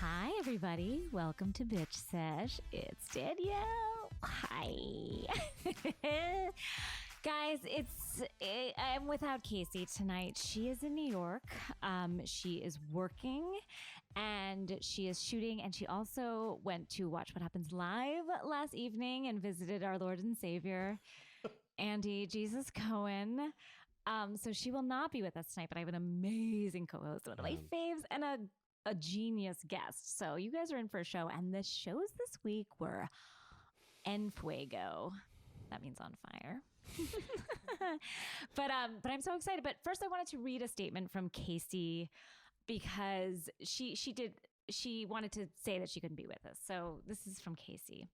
Hi, everybody. Welcome to Bitch Sesh. It's Danielle. Hi. Guys, I'm without Casey tonight. She is in New York. She is working and she is shooting. And she also went to Watch What Happens Live last evening and visited our Lord and Savior, Andy Jesus Cohen. So she will not be with us tonight, but I have an amazing co-host, one of my faves, and a genius guest. So you guys are in for a show. And the shows this week were En Fuego. That means on fire. But I'm so excited. But first I wanted to read a statement from Casey because she wanted to say that she couldn't be with us. So this is from Casey.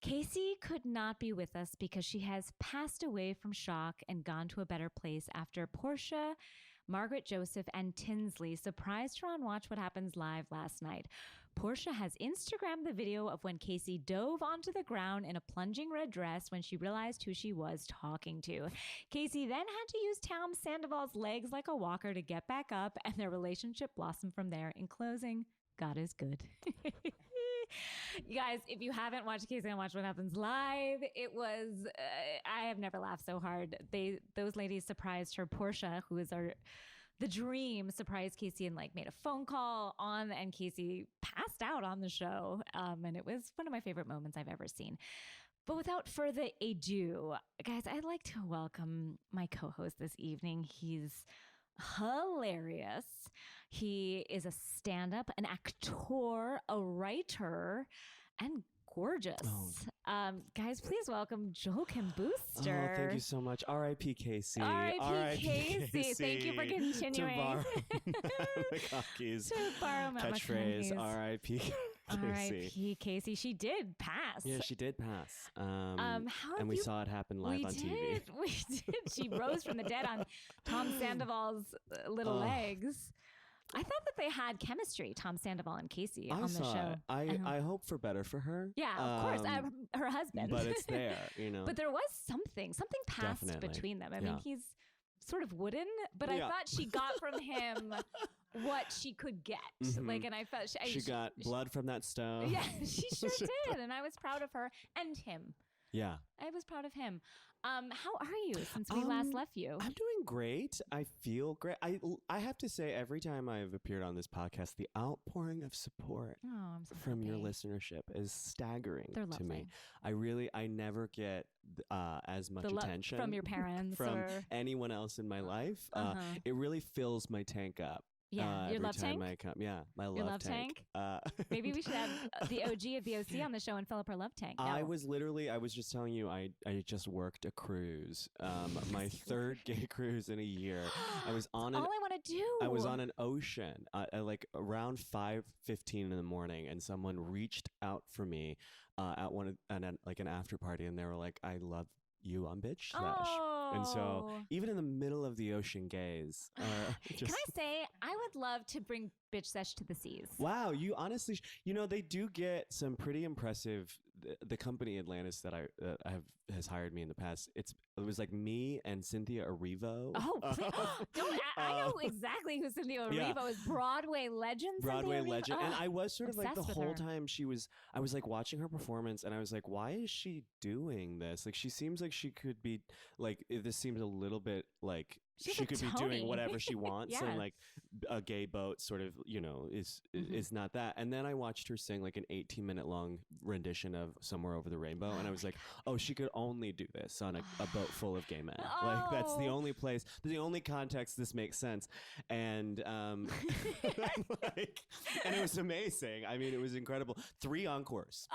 Casey could not be with us because she has passed away from shock and gone to a better place after Porsha, Margaret Joseph, and Tinsley surprised her on Watch What Happens Live last night. Porsha has Instagrammed the video of when Casey dove onto the ground in a plunging red dress when she realized who she was talking to. Casey then had to use Tom Sandoval's legs like a walker to get back up, and their relationship blossomed from there. In closing, God is good. You guys, if you haven't watched Casey on Watch What Happens Live, it was, I have never laughed so hard. Those ladies surprised her. Porsha, who is the dream, surprised Casey and made a phone call on, and Casey passed out on the show. And it was one of my favorite moments I've ever seen. But without further ado, guys, I'd like to welcome my co-host this evening. He's hilarious. He is a stand-up, an actor, a writer, and gorgeous. Guys, please welcome Joel Kim Booster. Oh, thank you so much. R.I.P. Casey. R.I.P. Casey. Thank you for continuing. To borrow the cockies. To borrow Matt catchphrase. R.I.P. Casey. R.I.P. Casey. She did pass. Yeah, she did pass. And we saw it happen live on TV. We did. She rose from the dead on Tom Sandoval's little legs. I thought that they had chemistry, Tom Sandoval and Casey, on the show. I hope for better for her. Yeah, of course. Her husband. But it's there, But there was something passed between them. I mean, he's sort of wooden, but I thought she got from him what she could get. Mm-hmm. And I felt she got blood from that stone. Yeah, she sure did. And I was proud of her and him. Yeah. I was proud of him. How are you since we last left you? I'm doing great. I feel great. I have to say, every time I've appeared on this podcast, the outpouring of support from your listenership is staggering to me. I never get as much attention from your parents from anyone else in my life. It really fills my tank up. Yeah, your love tank? My love tank. Maybe we should have the OG of the OC on the show and fill up her love tank. No. I was just telling you, I just worked a cruise, my third gay cruise in a year. I was on all I want to do. I was on an ocean at around 5:15 in the morning, and someone reached out for me at an after party, and they were like, "I love you on Bitch Sesh." And so even in the middle of the ocean gaze, can I say, I would love to bring Bitch Sesh to the seas. Wow. You honestly, they do get some pretty impressive, the company Atlantis that has hired me in the past. It was like me and Cynthia Erivo. Oh, I know exactly who Cynthia Erivo is. Broadway legend. Broadway legend. And I was sort of like the whole time I was like watching her performance, and I was like, why is she doing this? Like, she seems like she could be like, this seems a little bit like she could be doing whatever she wants. And like a gay boat sort of, is not that. And then I watched her sing like an 18-minute long rendition of Somewhere Over the Rainbow. And I was like, oh, she could only do this on a boat full of gay men. Like, that's the only place, the only context this makes sense. And, and it was amazing. I mean, it was incredible. 3 encores.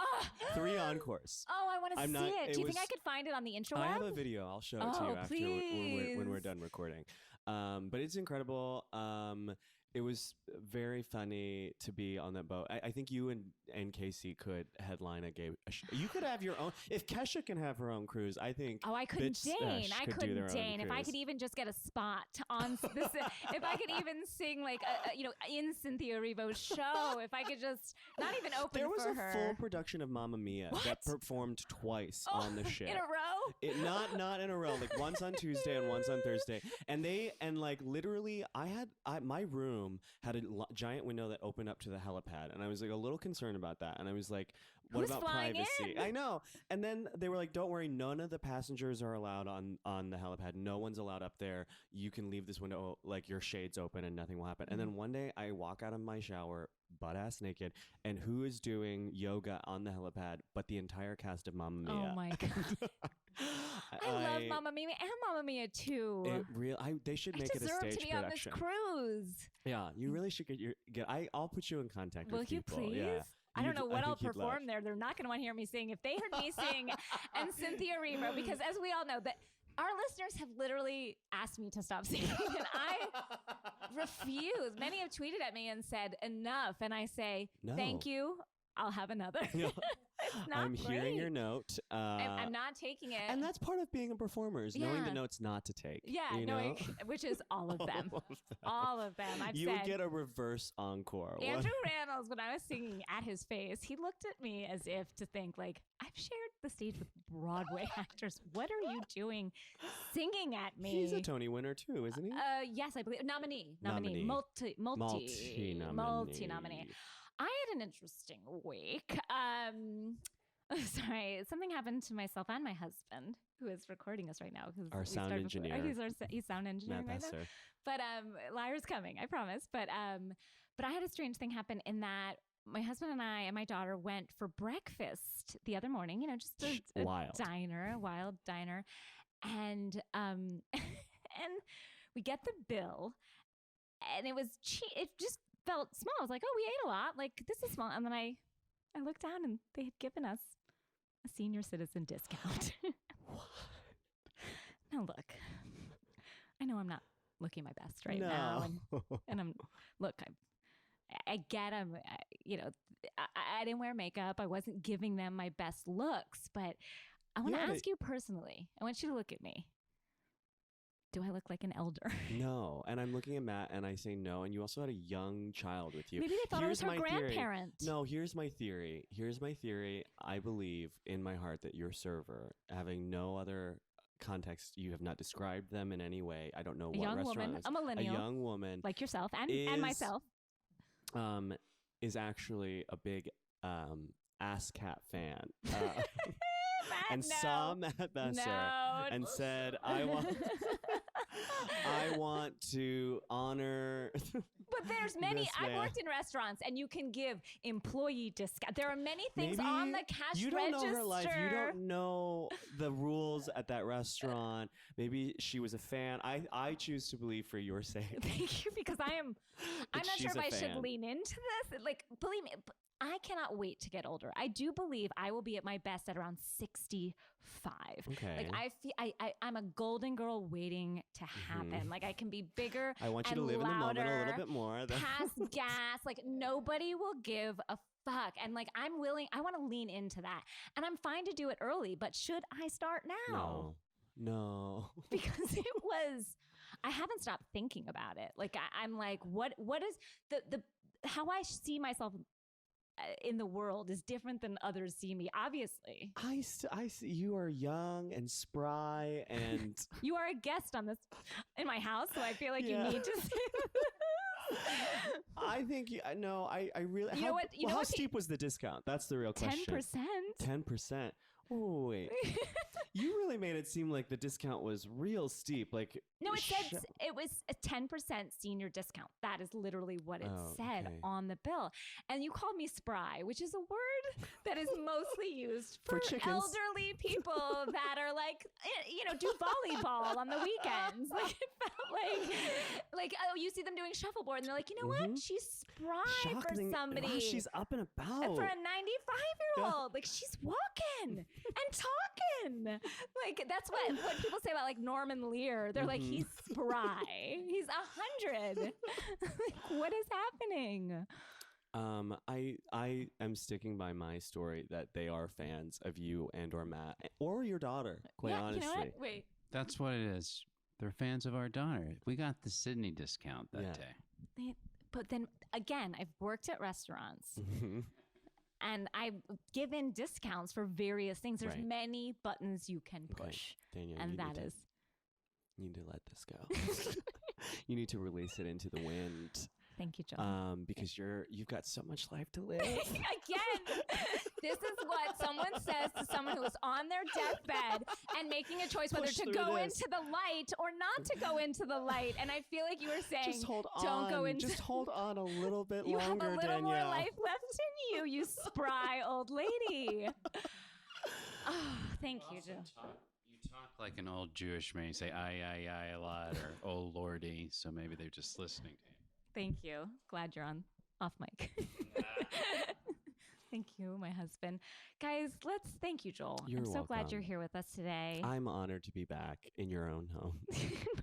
3 encores. Oh, I want to see it. Do you think I could find it on the interweb? I have a video. I'll show it to you after when we're done recording. But it's incredible. It was very funny to be on that boat. I think you and Casey could headline a gay. You could have your own. If Kesha can have her own cruise, I think. Oh, I couldn't deign. I couldn't deign. If I could even just get a spot on this, if I could even sing like in Cynthia Erivo's show, if I could just not even open for her. There was a full production of Mamma Mia that performed twice on the ship in a row. Not in a row. Like once on Tuesday and once on Thursday, and literally, my room room had a giant window that opened up to the helipad, and I was like a little concerned about that. And I was like, what Who's about flying privacy? in? I know. And then they were like, don't worry, none of the passengers are allowed on the helipad. No one's allowed up there. You can leave this window, like your shades open, and nothing will happen. And then one day I walk out of my shower butt ass naked, and who is doing yoga on the helipad but the entire cast of Mamma Mia? Oh my God. I love Mamma Mia and Mamma Mia too. They should make it a stage production. I deserve to be on this cruise. Yeah, you really should I'll put you in contact with people. Will you please? Yeah. I don't know what I'll perform there. They're not going to want to hear me sing. If they heard me sing and Cynthia Erivo, because as we all know, that our listeners have literally asked me to stop singing, and I refuse. Many have tweeted at me and said, enough. And I say, thank you. I'll have another. No. It's not I'm great. Hearing your note. I'm not taking it. And that's part of being a performer, is knowing the notes not to take. Yeah, knowing, which is all of them. All of them. You would get a reverse encore. Andrew Rannells, when I was singing at his face, he looked at me as if to think, like, I've shared the stage with Broadway actors. What are you doing singing at me? He's a Tony winner too, isn't he? Yes, I believe. Nominee. Multi-nominee. I had an interesting week. Sorry, something happened to myself and my husband, who is recording us right now. Our sound engineer. He's sound engineer right now. But Lyra's coming, I promise. But I had a strange thing happen in that my husband and I and my daughter went for breakfast the other morning. You know, just a wild diner, and and we get the bill, and it was cheap. It just felt small. I was like, oh, we ate a lot. Like, this is small. And then I looked down and they had given us a senior citizen discount. What? Now, look, I know I'm not looking my best right now. And I get them, I didn't wear makeup. I wasn't giving them my best looks, but I want to ask you personally. I want you to look at me. Do I look like an elder? No. And I'm looking at Matt and I say no. And you also had a young child with you. Maybe they thought I was her grandparent. No, here's my theory. I believe in my heart that your server, having no other context, you have not described them in any way. I don't know what restaurant woman, it is. A millennial. A young woman. Like yourself and myself. Is actually a big ass cat fan. And saw Matt Besser and said, I want to honor. But there's many. I've worked in restaurants, and you can give employee discount. There are many things on the cash register. You don't know her life. You don't know the rules at that restaurant. Maybe she was a fan. I choose to believe for your sake. Thank you, because I'm not sure if I should lean into this. Like, believe me, I cannot wait to get older. I do believe I will be at my best at around 65. Okay. Like I'm a golden girl waiting to happen. Mm-hmm. Like I can be bigger. I want you to live louder, in the moment a little bit more. Pass gas. Like nobody will give a fuck. And like I'm willing. I want to lean into that. And I'm fine to do it early. But should I start now? No. Because I haven't stopped thinking about it. Like I'm like, what is the how I see myself in the world is different than others see me, obviously. I see you are young and spry, and you are a guest on this in my house, so I feel like you need to say I think I really. How steep was the discount? That's the real question. 10%. 10%. Oh wait. You really made it seem like the discount was real steep. Like no, it said it was a 10% senior discount. That is literally what it said on the bill. And you called me spry, which is a word that is mostly used for elderly people that are like, do volleyball on the weekends. Like it felt like you see them doing shuffleboard, and they're like, you know what? She's spry for somebody. Wow, she's up and about. For a 95-year-old, like she's walking and talking. Like that's what people say about like Norman Lear. They're like, he's spry. He's 100. Like, what is happening? I am sticking by my story that they are fans of you and or Matt or your daughter. Quite honestly, you know what? Wait. That's what it is. They're fans of our daughter. We got the Sydney discount that day. But then again, I've worked at restaurants. And I've given discounts for various things. There's many buttons you can push. Danielle, and that is... You need to let this go. You need to release it into the wind. Thank you, Joel. Because you've got so much life to live. Again, this is what someone says to someone who is on their deathbed and making a choice whether Push to through go this. into the light or not to go into the light. And I feel like you were saying, Just hold on. don't go into. Just hold on a little bit You longer, have a little Danielle. more life left in you, you spry old lady. Oh, thank you, Jill. You talk like an old Jewish man. You say I a lot, or oh lordy. So maybe they're just listening to you. Thank you. Glad you're on off mic. Thank you, my husband. Guys, thank you, Joel. You're I'm so glad welcome. you're here with us today. I'm honored to be back in your own home.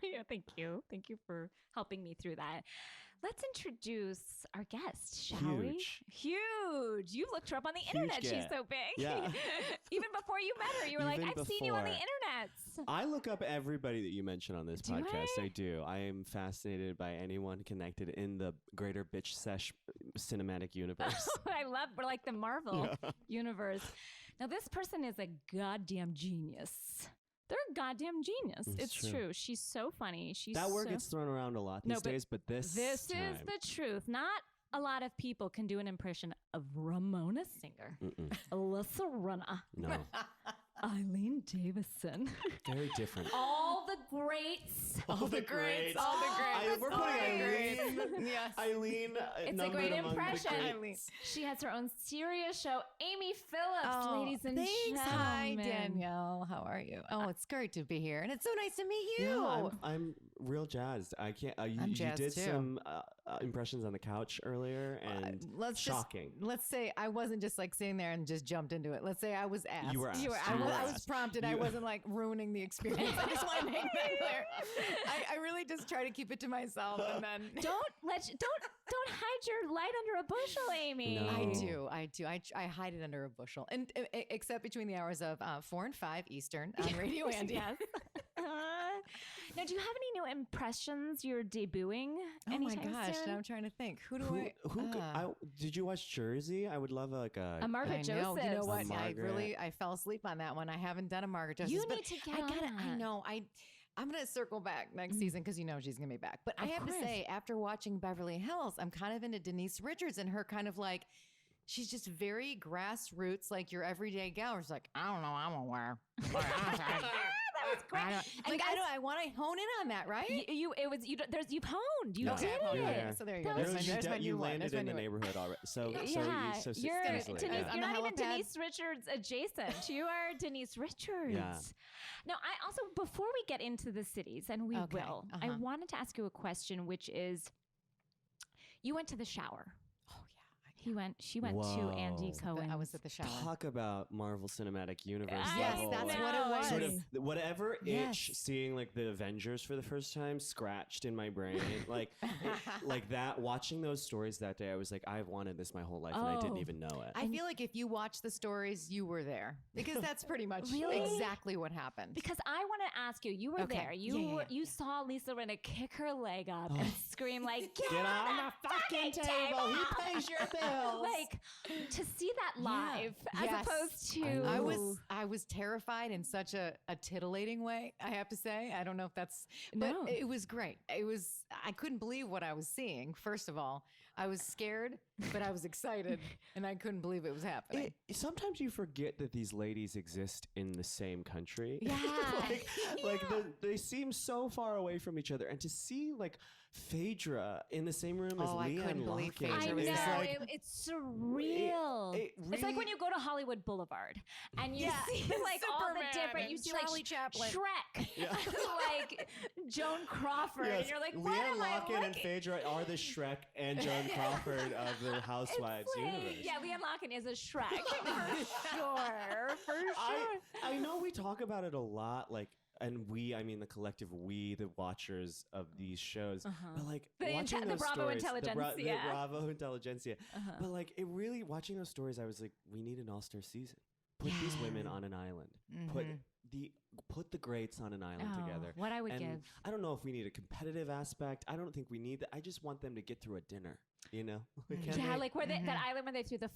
Yeah, thank you. Thank you for helping me through that. Let's introduce our guest, shall we? Huge. You looked her up on the internet. Huge She's so big. Yeah. Even before you met her, you were Even like, I've seen you on the before. internet. I look up everybody that you mention on this Do podcast. I? I do. I am fascinated by anyone connected in the greater bitch sesh cinematic universe. We're like the Marvel universe. Now, this person is a goddamn genius. They're a goddamn genius. It's true. She's so funny. That word gets thrown around a lot these days, but this is time. the truth. Not a lot of people can do an impression of Ramona Singer, Alyssa Runner, No. Eileen Davison. Very different. All the greats. All the greats. All the greats. We're putting Eileen. Yes. Eileen. It's a numbered great among the impression. greats. She has her own serious show, Amy Phillips, ladies and thanks. gentlemen. Hi, Danielle. How are you? Oh, it's great to be here. And it's so nice to meet you. Yeah, I'm real jazzed. I can't. You jazzed did too. some impressions on the couch earlier, and shocking. Let's say I wasn't just like sitting there and just jumped into it. Let's say I was asked. You were asked. I was prompted. I wasn't like ruining the experience. I just want to make that clear. I really just try to keep it to myself, and then Don't hide your light under a bushel, Amy. No. I do. I hide it under a bushel, and except between the hours of 4 and 5 Eastern on Radio Andy. Yes. Now, do you have any new impressions you're debuting? Oh my anytime gosh! soon? Now I'm trying to think. Who Did you watch Jersey? I would love like a Margaret Joseph. You know what? Margaret. I fell asleep on that one. I haven't done a Margaret Joseph. You need to get on I that. know. I'm going to circle back next season because you know she's going to be back. But I have to say, after watching Beverly Hills, I'm kind of into Denise Richards and her kind of like, she's just very grassroots, like your everyday gal. Who's like, I don't know, I'm gonna wear. That was great. I want to hone in on that, right? You've honed. You Yeah. did Okay. it. So there you go. That was You landed in the neighborhood already. So Yeah, so you're easily, Denise. yeah. You're not even helipad. Denise Richards adjacent. You are Denise Richards. Yeah. Now, I also, before we get into the cities, and we Okay, will, I wanted to ask you a question, which is, you went to the shower. She went to Andy Cohen. I was at the shower. Talk about Marvel Cinematic Universe. Yes, level, that's like, what it was. Sort of whatever Yes. itch seeing like the Avengers for the first time scratched in my brain. like that, watching those stories that day, I was like, I've wanted this my whole life and I didn't even know it. I feel like if you watch the stories, you were there because that's pretty much Really? exactly what happened. Because I want to ask you, you were Okay. there. You saw Lisa Rinna kick her leg up and scream like, "Get on the fucking table! He pays your bills!" Like, to see that live as Yes. opposed to I was terrified in such a titillating way, I have to say. I don't know if that's but No. it was great. I couldn't believe what I was seeing. First of all, I was scared, but I was excited and I couldn't believe it was happening. Sometimes you forget that these ladies exist in the same country. Yeah. They seem so far away from each other, and to see like Phaedra in the same room as I Leanne couldn't believe Locken, Phaedra I was know, there. like, it's surreal. It's like when you go to Hollywood Boulevard and you see like all the Superman different, you and see Charlie like Chaplin. Shrek, like Joan Crawford, and you're like, what Leanne am I Locken and looking? Phaedra are the Shrek and Joan Crawford of the Housewives It's like- universe. Yeah, Leanne Locken is a Shrek for sure. I know we talk about it a lot, like, and I mean the collective we, the watchers of these shows, but like watching the those Bravo stories, the Intelligentsia. Bravo Intelligentsia, but like it really, watching those stories, I was like, we need an all-star season. Put these women on an island. Put the greats on an island together. What I would And give. I don't know if we need a competitive aspect. I don't think we need that. I just want them to get through a dinner. You know? Can Yeah, they- like where that island where they threw the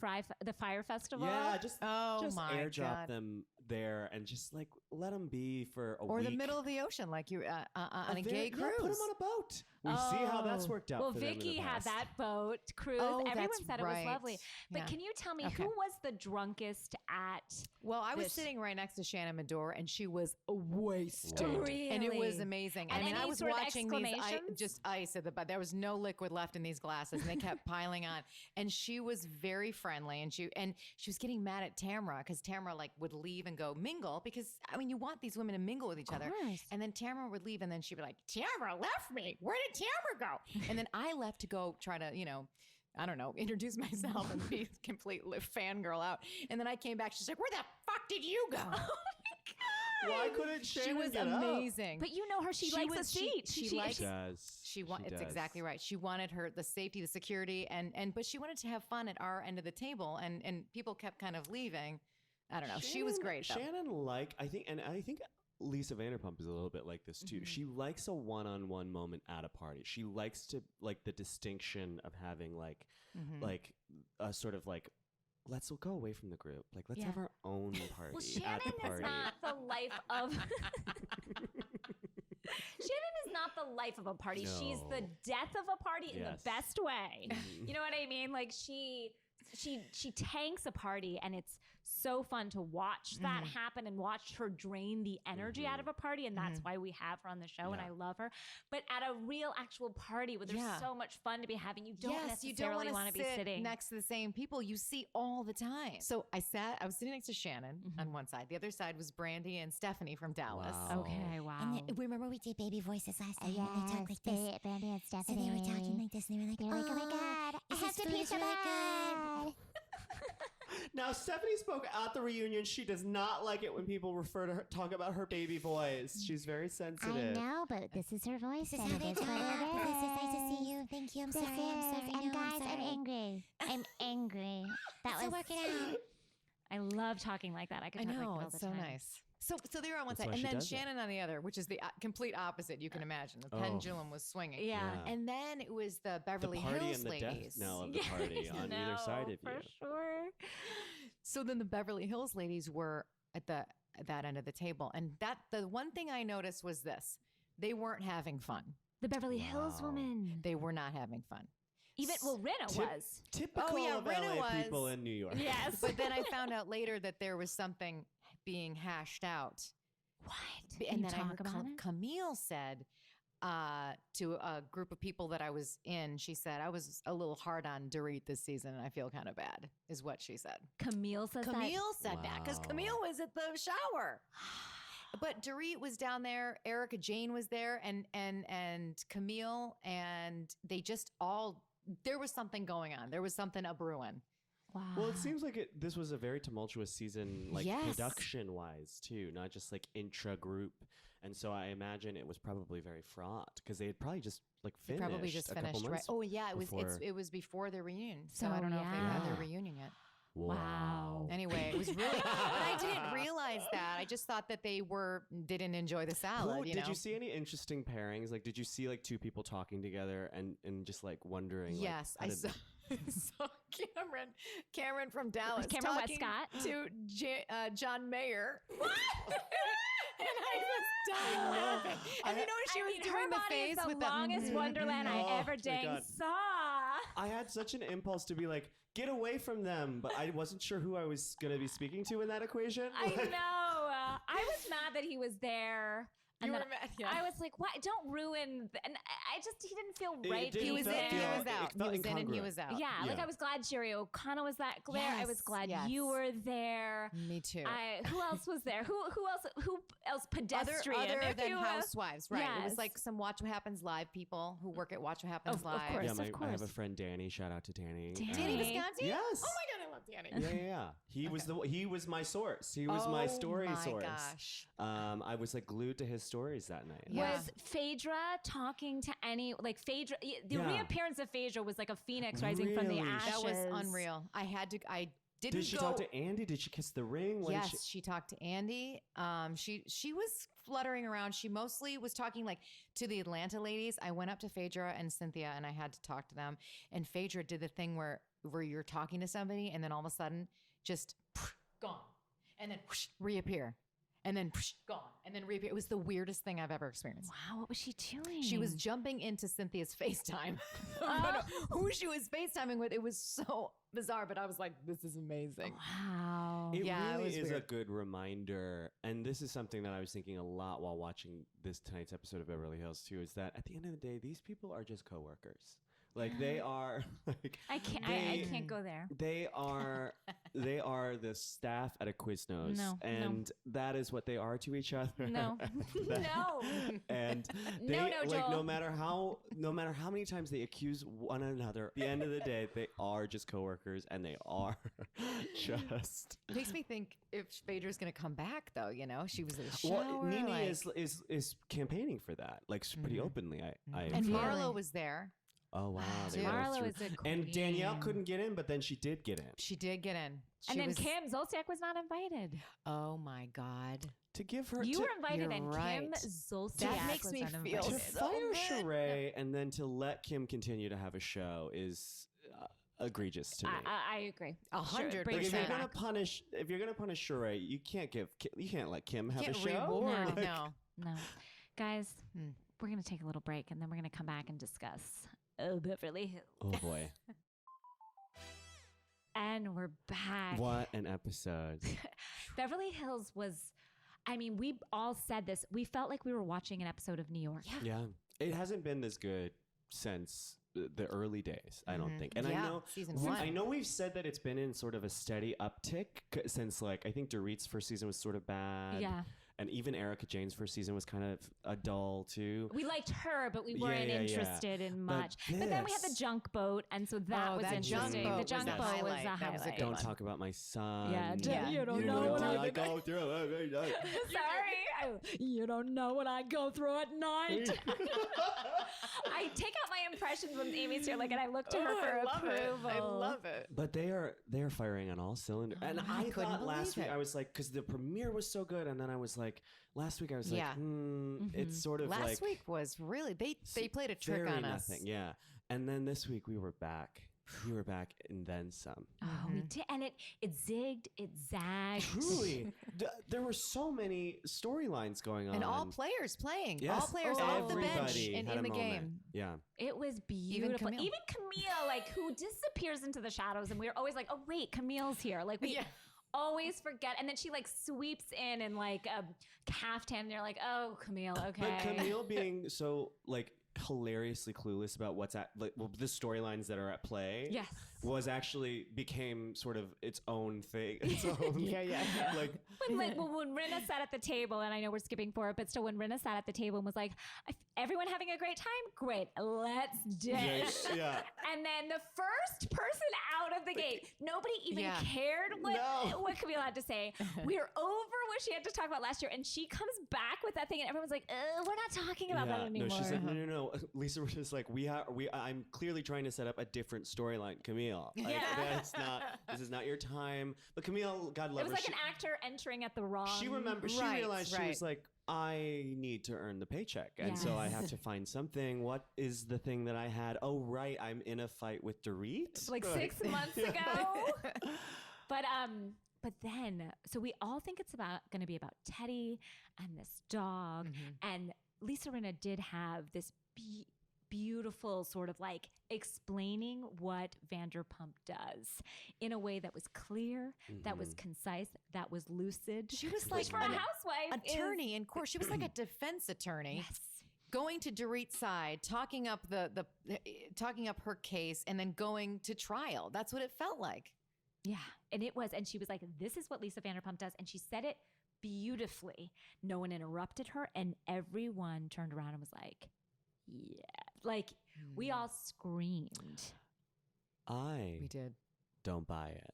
fire festival. Yeah, just Oh my airdrop God. them there and just like let them be for a week. Or the middle of the ocean, like you on a gay cruise. Yeah, put them on a boat. We see how that's worked out. Well, for them in the Vicky had past. that boat cruise. Oh, Everyone that's said it was right. lovely. But Yeah. can you tell me Okay. who was the drunkest at? Well, I was this? sitting right next to Shannon Medore, and she was wasted, Really? and it was amazing. And I mean, I any was sort of watching these exclamations? just ice at the but there was no liquid left in these glasses, and they kept piling on. And she was very friendly, and she was getting mad at Tamara because Tamara like would leave and go mingle because I mean you want these women to mingle with each other. course. And then Tamara would leave, and then she'd be like, "Tamara left me. Where did Tamara go?" And then I left to go try to I don't know, introduce myself and be complete fangirl out. And then I came back. She's like, "Where the fuck did you go?" Why couldn't Shannon She was get up? amazing. But you know her. She likes a seat. She She likes. does. It's does. exactly right. She wanted the safety, the security, but she wanted to have fun at our end of the table, and people kept kind of leaving. I don't know. She was great though. Shannon, I think Lisa Vanderpump is a little bit like this too. Mm-hmm. She likes a one-on-one moment at a party. She likes to like the distinction of having like a sort of like let's go away from the group. Like let's have our own party Well, at Shannon the is party. not the life of. Shannon is not the life of a party. She's the No. death of a party in the Yes. best way. You know what I mean? Like she tanks a party, and it's so fun to watch that happen and watch her drain the energy out of a party, and that's why we have her on the show, and I love her. But at a real actual party where there's so much fun to be having, you don't necessarily want to be sitting next to the same people you see all the time. So I was sitting next to Shannon on one side. The other side was Brandy and Stephanie from Dallas. Wow. Okay, wow. And remember we did baby voices last time? Yes, and they talked like this. Brandy and So Stephanie. they were talking like this, and they were like, They were like, oh my God, I this have to food pee is so really bad. good. Now Stephanie spoke at the reunion. She does not like it when people talk about her baby voice. She's very I sensitive. know, but this is her voice. This is and how it they is talk. what it This is nice to is. see you. Thank you. I'm This sorry. I'm sorry. is- No, and guys, I'm I'm sorry. angry. I'm angry. That So was work it out. I love talking like that. I could I talk know, like that all it's the so time. nice. So they were on one That's side, why and she then does it. Shannon on the other, which is the complete opposite. You can imagine the Oh. pendulum was swinging. Yeah. And then it was the The Beverly party Hills and the ladies. death knell of the party on either side of you. For sure. So then the Beverly Hills ladies were at that end of the table, and the one thing I noticed was this: they weren't having fun. The Beverly Hills Wow. woman. They were not having fun. Even Rinna Tip- was. Typical Oh, yeah, of Rinna LA people was. in New York. Yes. But then I found out later that there was something being hashed out. What? And you then I talk heard about it? Camille said to a group of people that I was in, she said, I was a little hard on Dorit this season and I feel kind of bad, is what she said. Camille says Camille said that because Wow. Camille was at the shower. But Dorit was down there, Erica Jane was there, and Camille, and they just all, there was something going on. There was something a brewing. Wow. Well, it seems like this was a very tumultuous season, like Yes. production-wise too, not just like intra-group. And so I imagine it was probably very fraught because they had probably just like They finished. probably just a couple finished, right? months Oh yeah, it was before. it was before their reunion, so So, I don't know if they had their yeah. reunion yet. Wow. Anyway, it was really, but I didn't realize that. I just thought that they didn't enjoy the salad. Did know? you see any interesting pairings? Like, did you see like two people talking together and just like wondering? like, Yes, how I did- saw, saw Cameron from Dallas, Cameron talking Westcott? to John Mayer. What? And I was dying laughing. And you know what she was doing her the body face is the with longest the wonderland Oh, I ever my dang God. saw. I had such an impulse to be like, get away from them, but I wasn't sure who I was going to be speaking to in that equation. I Like, know. I was mad that he was there. And You then were mad, yeah. I was like, "What? Don't ruin." And I just, he didn't feel It right. didn't He being was feel- in, there. he feel- was it out. He felt was in and he incongruent. was out. Yeah, like Yeah. I was glad Jerry O'Connell was that there. I was Yes, glad yes. you were there. Me too. Who else was there? Who else pedestrian? Other if than you will? housewives, right? It Yes. was like some Watch What Happens Live people who work at Watch What Happens Of Live. course. yeah, of I have a course. friend Danny. Shout out to Danny. Danny. Danny Visconti? Yes. Oh my God, I love Danny. Yeah. He was he was my source. He was my story source. Gosh. I was like glued to his stories that night. Yeah. Was Phaedra talking to any Phaedra? The Yeah. reappearance of Phaedra was like a phoenix rising from the Really? ashes. That was unreal. I didn't Did she go. talk to Andy? Did she kiss the ring? When Yes, she talked to Andy. She was fluttering around. She mostly was talking like to the Atlanta ladies. I went up to Phaedra and Cynthia and I had to talk to them. And Phaedra did the thing where you're talking to somebody and then all of a sudden just gone. and then whoosh, reappear. And then whoosh, gone. And then reappear. It was the weirdest thing I've ever experienced. Wow, what was she doing? She was jumping into Cynthia's FaceTime. I don't know who she was FaceTiming with. It was so bizarre, but I was like, this is amazing. Wow. It Yeah, it really was is weird. a good reminder. And this is something that I was thinking a lot while watching tonight's episode of Beverly Hills too, is that at the end of the day, these people are just coworkers. Like they are like I can't go there. they are the staff at a Quiznos, No, and that is what they are to each other. No. No. And they No, like Joel. no matter how many times they accuse one another, at the end of the day they are just coworkers, and they are just Makes me think if Phaedra's going to come back, though. You know, she was in the shower. well, Nene like- is campaigning for that, like pretty openly. I and feel. Marlo was there. Oh wow, they Dude. were Marlo through- is a queen. and Danielle couldn't get in, but then she did get in She did get in. She And then was, Kim Zolciak was not invited. Oh my God. to give her You to, were invited, You're and right. Kim Zolciak That makes was me uninvited. feel to so fire good. Sheree and then to let Kim continue to have a show is egregious to me. I agree. 100%. Bring Like if Sheree you're gonna back. punish Sheree, you can't let Kim have Can't a show. reward. Like, No. No. Guys, Hmm. we're going to take a little break, and then we're going to come back and discuss Beverly Hills. Oh boy, And we're back. what an episode! Beverly Hills was, I mean, we all said this. We felt like we were watching an episode of New York. Yeah, it hasn't been this good since the early days. I don't think, and Yeah, I know season we- one. I know we've said that it's been in sort of a steady uptick since, like, I think Dorit's first season was sort of bad. Yeah. And even Erica Jane's first season was kind of a dull too. We liked her, but we Yeah, weren't yeah, yeah. interested in But much. But then we had the this- junk boat, and so that Oh, was that junk interesting. boat The was junk the boat was highlight. the That was a highlight. good Don't one. talk about my son. Yeah, Yeah. you don't You know what I I go through. Sorry. You don't know what I go through at night. I take out my impressions when Amy's here, like, and I look to her for approval. I love it. But they are firing on all cylinders. And I I couldn't thought last believe week it. I was like, because the premiere was so good, and then I was like, last week I was Yeah. like, it's sort of Last like week was really, they played a trick very on us. nothing. Yeah. And then this week we were back. We were back and then some. Oh, we did, and it zigged, it zagged. Truly, there were so many storylines going on, And all players playing. Yes. All players off the bench Everybody and had in a the moment. game. Yeah. It was beautiful. Camille. Even Camille, like, who disappears into the shadows, and we were always like, "Oh wait, Camille's here!" Like we Yeah. always forget, and then she like sweeps in like a caftan, and you're like, "Oh, Camille, okay." But Camille being so like hilariously clueless about what's at like the storylines that are at play. Yes. Was actually became sort of its own thing. Its own, Yeah. Like when Rinna sat at the table, and I know we're skipping forward, but still, when Rinna sat at the table and was like, "Everyone having a great time? Great, let's dish." yeah. And then the first person out of the gate, nobody even Yeah. cared No. what Camille had to say. We were over what she had to talk about last year, and she comes back with that thing, and everyone's like, "We're not talking about that anymore." No, she's like, no. Lisa was just like, I'm clearly trying to set up a different storyline, Camille. Like, Yeah. this is not your time. But Camille, God love It was her. like an actor entering at the wrong. She Right, realized she right. was like, I need to earn the paycheck. And so I have to find something. What is the thing that I had? Oh, right. I'm in a fight with Dorit. like 6 months ago. But then, so we all think it's going to be about Teddy and this dog. And Lisa Rinna did have this beautiful sort of like explaining what Vanderpump does in a way that was clear, that was concise, that was lucid. She was Which like for a housewife attorney in court. She was like a defense attorney. Yes. Going to Dorit's side, talking up talking up her case, and then going to trial. That's what it felt like. Yeah. And it was. And she was like, "This is what Lisa Vanderpump does." And she said it beautifully. No one interrupted her. And everyone turned around and was like, yeah. Like, we all screamed. We did. don't buy it.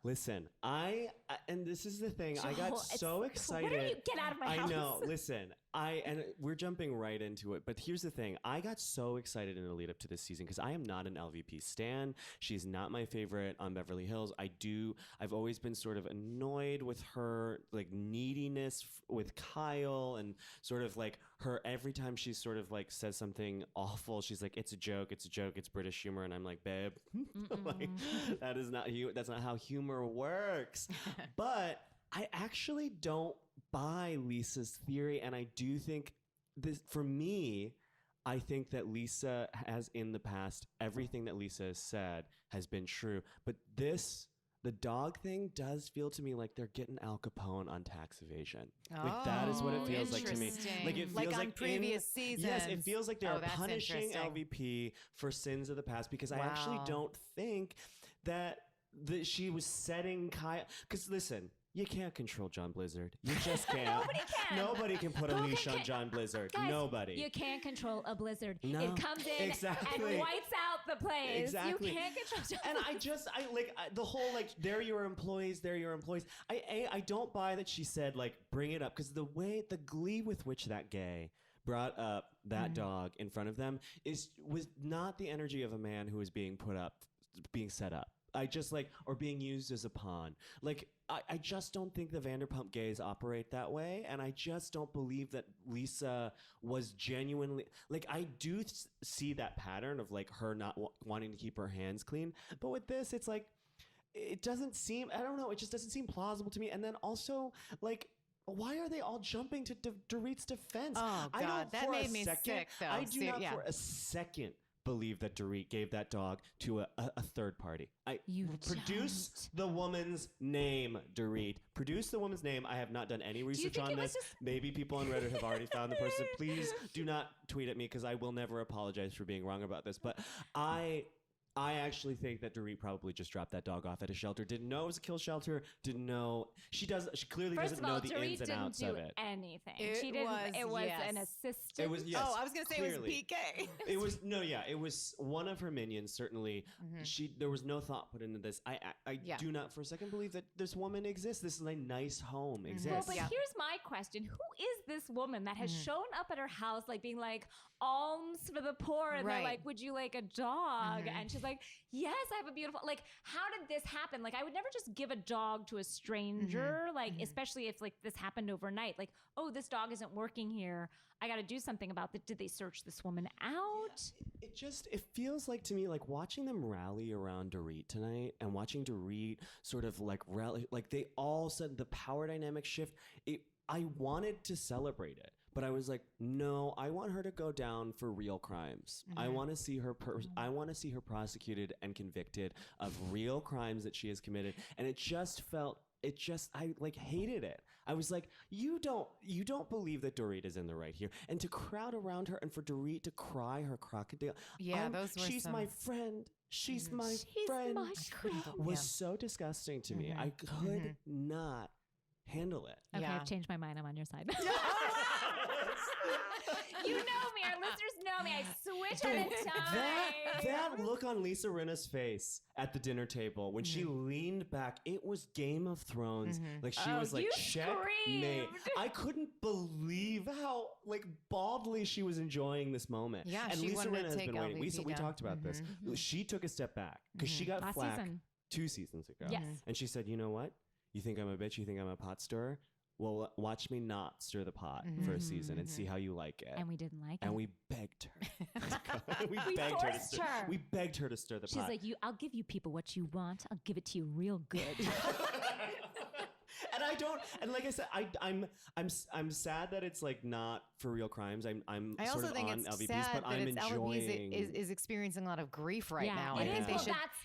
Listen, and this is the thing. I got Joel, so excited. What are you? Get out of my house. I know. Listen, and we're jumping right into it. But here's the thing. I got so excited in the lead up to this season because I am not an LVP stan. She's not my favorite on Beverly Hills. I've always been sort of annoyed with her like neediness with Kyle and sort of like her every time she sort of like says something awful, she's like, it's a joke, it's British humor. And I'm like, babe, like, that's not how humor works. But I actually don't buy Lisa's theory, and I do think this, for me, I think that Lisa has in the past, everything that Lisa has said has been true. But the dog thing does feel to me like they're getting Al Capone on tax evasion. Like that is what it feels like to me. Like it feels on previous seasons. Yes, it feels like they're that's punishing interesting. LVP for sins of the past, because I actually don't think that she was setting Kyle. Because listen, you can't control John Blizzard. You just can't. Nobody can. Nobody can put a leash on John Blizzard. Guys, Nobody. You can't control a blizzard. No, It comes in exactly. and wipes out the place. Exactly. You can't control John And Blizzard. the whole like, they're your employees, they're your employees. I don't buy that she said like, bring it up, because the glee with which that gay brought up that dog in front of them was not the energy of a man who was being set up. Or being used as a pawn. Like, I just don't think the Vanderpump gays operate that way. And I just don't believe that Lisa was genuinely, like, I do see that pattern of like her not wanting to keep her hands clean. But with this, it's like, it doesn't seem, I don't know, it just doesn't seem plausible to me. And then also, like, why are they all jumping to Dorit's defense? Oh, God, I don't that for made a me second, sick, though. I do not for a second believe that Dorit gave that dog to a third party. Produce the woman's name, Dorit. Produce the woman's name. I have not done any research on this. Maybe people on Reddit have already found the person. Please do not tweet at me, because I will never apologize for being wrong about this. But I actually think that Dorit probably just dropped that dog off at a shelter. Didn't know it was a kill shelter. Didn't know. She clearly doesn't know the ins and outs of it. Anything. It was an assistant. It was, yes. Oh, I was going to say clearly. it was PK. It was one of her minions, certainly. There was no thought put into this. I do not for a second believe that this woman exists. This is a nice home exists. Well, but here's my question. Who is this woman that has shown up at her house, like being like, alms for the poor? And they're like, would you like a dog? And she's like, yes, I have a beautiful, like, how did this happen? Like, I would never just give a dog to a stranger, like, especially if like this happened overnight. Like, oh, this dog isn't working here. I got to do something about it. Did they search this woman out? It feels like to me, like watching them rally around Dorit tonight and watching Dorit sort of like rally, like they all said the power dynamic shift. I wanted to celebrate it. But I was like, no, I want her to go down for real crimes. I want to see her. I want to see her prosecuted and convicted of real crimes that she has committed. And it just felt. I like hated it. I was like, you don't believe that Dorit is in the right here, and to crowd around her and for Dorit to cry her crocodile. Yeah, those were she's my friend. She's my friend. Was so disgusting to me. I could not handle it. Okay, I've changed my mind. I'm on your side. You know me. Our listeners know me. I switch at a time. That look on Lisa Rinna's face at the dinner table when she leaned back, it was Game of Thrones. Like she was like, checkmate. I couldn't believe how like baldly she was enjoying this moment. Yeah, and she Lisa wanted Rinna to has take been waiting. LVP We down. talked about this. She took a step back because she got Last flack season. 2 seasons ago. Yes. And she said, you know what? You think I'm a bitch? You think I'm a pot stirrer? Well, watch me not stir the pot for a season and see how you like it. And we didn't like it. And we begged her. we forced her. We begged her to stir the pot. She's like, I'll give you people what you want. I'll give it to you real good. And I don't. And like I said, I'm sad that it's like not for real crimes. I'm I sort also of think on it's LVPs, sad but that I'm it's enjoying. LVPs is experiencing a lot of grief right now. It I is. think they Well, should. that's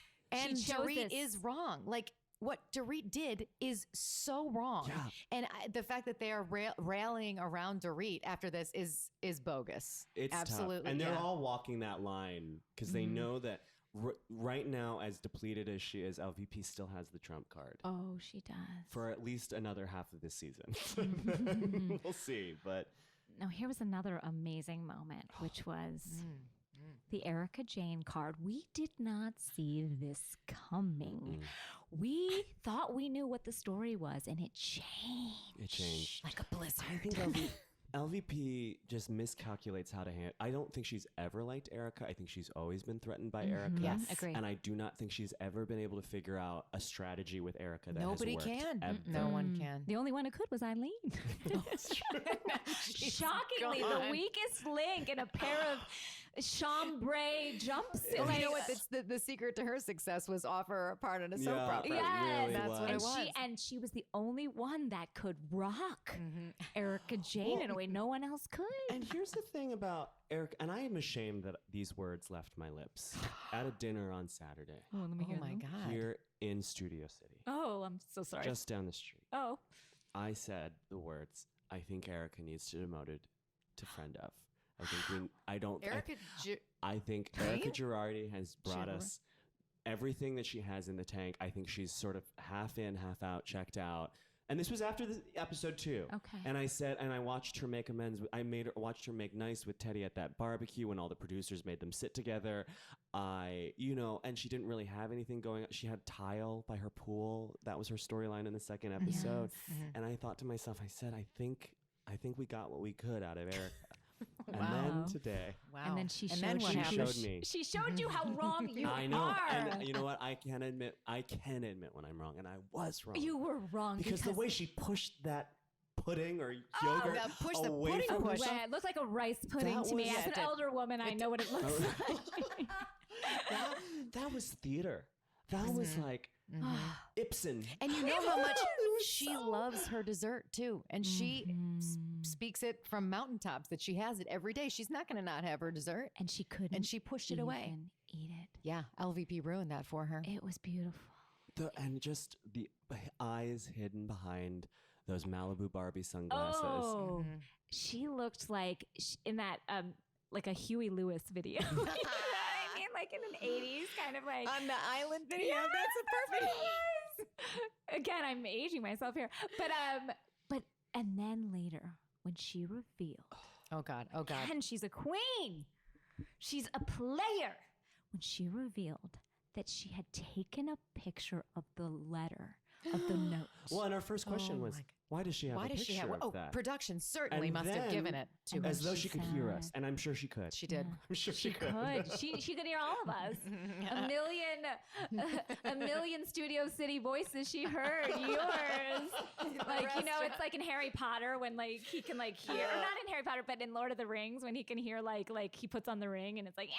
And she chose Dorit this. is wrong. Like what Dorit did is so wrong. Yeah. And the fact that they are rallying around Dorit after this is bogus. It's absolutely, tough. And they're yeah. all walking that line because they know that right now, as depleted as she is, LVP still has the trump card. Oh, she does. For at least another half of this season. We'll see, but Now, here was another amazing moment, which was the Erica Jane card. We did not see this coming. We thought we knew what the story was, and it changed. It changed. Like a blizzard. I think LVP just miscalculates how to handle. I don't think she's ever liked Erica. I think she's always been threatened by Erica. Yes. Agree. And I do not think she's ever been able to figure out a strategy with Erica that Nobody has worked. can. Ever. No one can. The only one who could was Eileen. Shockingly, the weakest link in a pair of chambray jumpsuit. Oh, Like, you know what? The secret to her success was offer a part in a soap opera. Yes, really that's was. what it and was. she was the only one that could rock Erica Jane Well, in a way no one else could. And here's the thing about Eric, and I am ashamed that these words left my lips at a dinner on Saturday Oh, let me Oh my God. here in Studio City, Oh, I'm so sorry. just down the street. oh. I said the words, I think Erica needs to be demoted to friend of. I think I think Erica Girardi has brought us everything that she has in the tank. I think she's sort of half in, half out, checked out. And this was after the episode 2. Okay. And I watched her make amends. Watched her make nice with Teddy at that barbecue when all the producers made them sit together. And she didn't really have anything going on. She had tile by her pool. That was her storyline in the second episode. And I thought to myself, I said, I think we got what we could out of Erica. And then today, Wow. And then she showed, then what she happened? showed me. She showed you how wrong you I know. are. And you know what? I can admit when I'm wrong, and I was wrong. You were wrong because the way she pushed that pudding or Oh, yogurt that push, the away pudding from her. push. Yeah, it looked like a rice pudding That to me. was- As an elder woman, I know what it looks like. that was theater. That was like Ibsen. And you know how much she loves her dessert too. And she speaks it from mountaintops that she has it every day. She's not going to not have her dessert. And she couldn't. And she pushed it away. even eat it. Yeah, LVP ruined that for her. It was beautiful. And just the eyes hidden behind those Malibu Barbie sunglasses. Oh, she looked like in that like a Huey Lewis video. You know what I mean? Like in an 80s kind of like On the island video, Yes, that's a perfect. yes. Again, I'm aging myself here. But and then later when she revealed, Oh God. and she's a queen. She's a player. When she revealed that she had taken a picture of the letter of the note. Well, and our first question Oh was, my why does she have Why a does picture she have? of that? Production certainly And must have then- given it to and her. As though she could hear us, said- and I'm sure she could. She did. I'm sure She could. She could hear all of us. A million Studio City voices she heard. Yours. It's like in Harry Potter when like he can like hear, or not in Harry Potter, but in Lord of the Rings when he can hear like he puts on the ring and it's like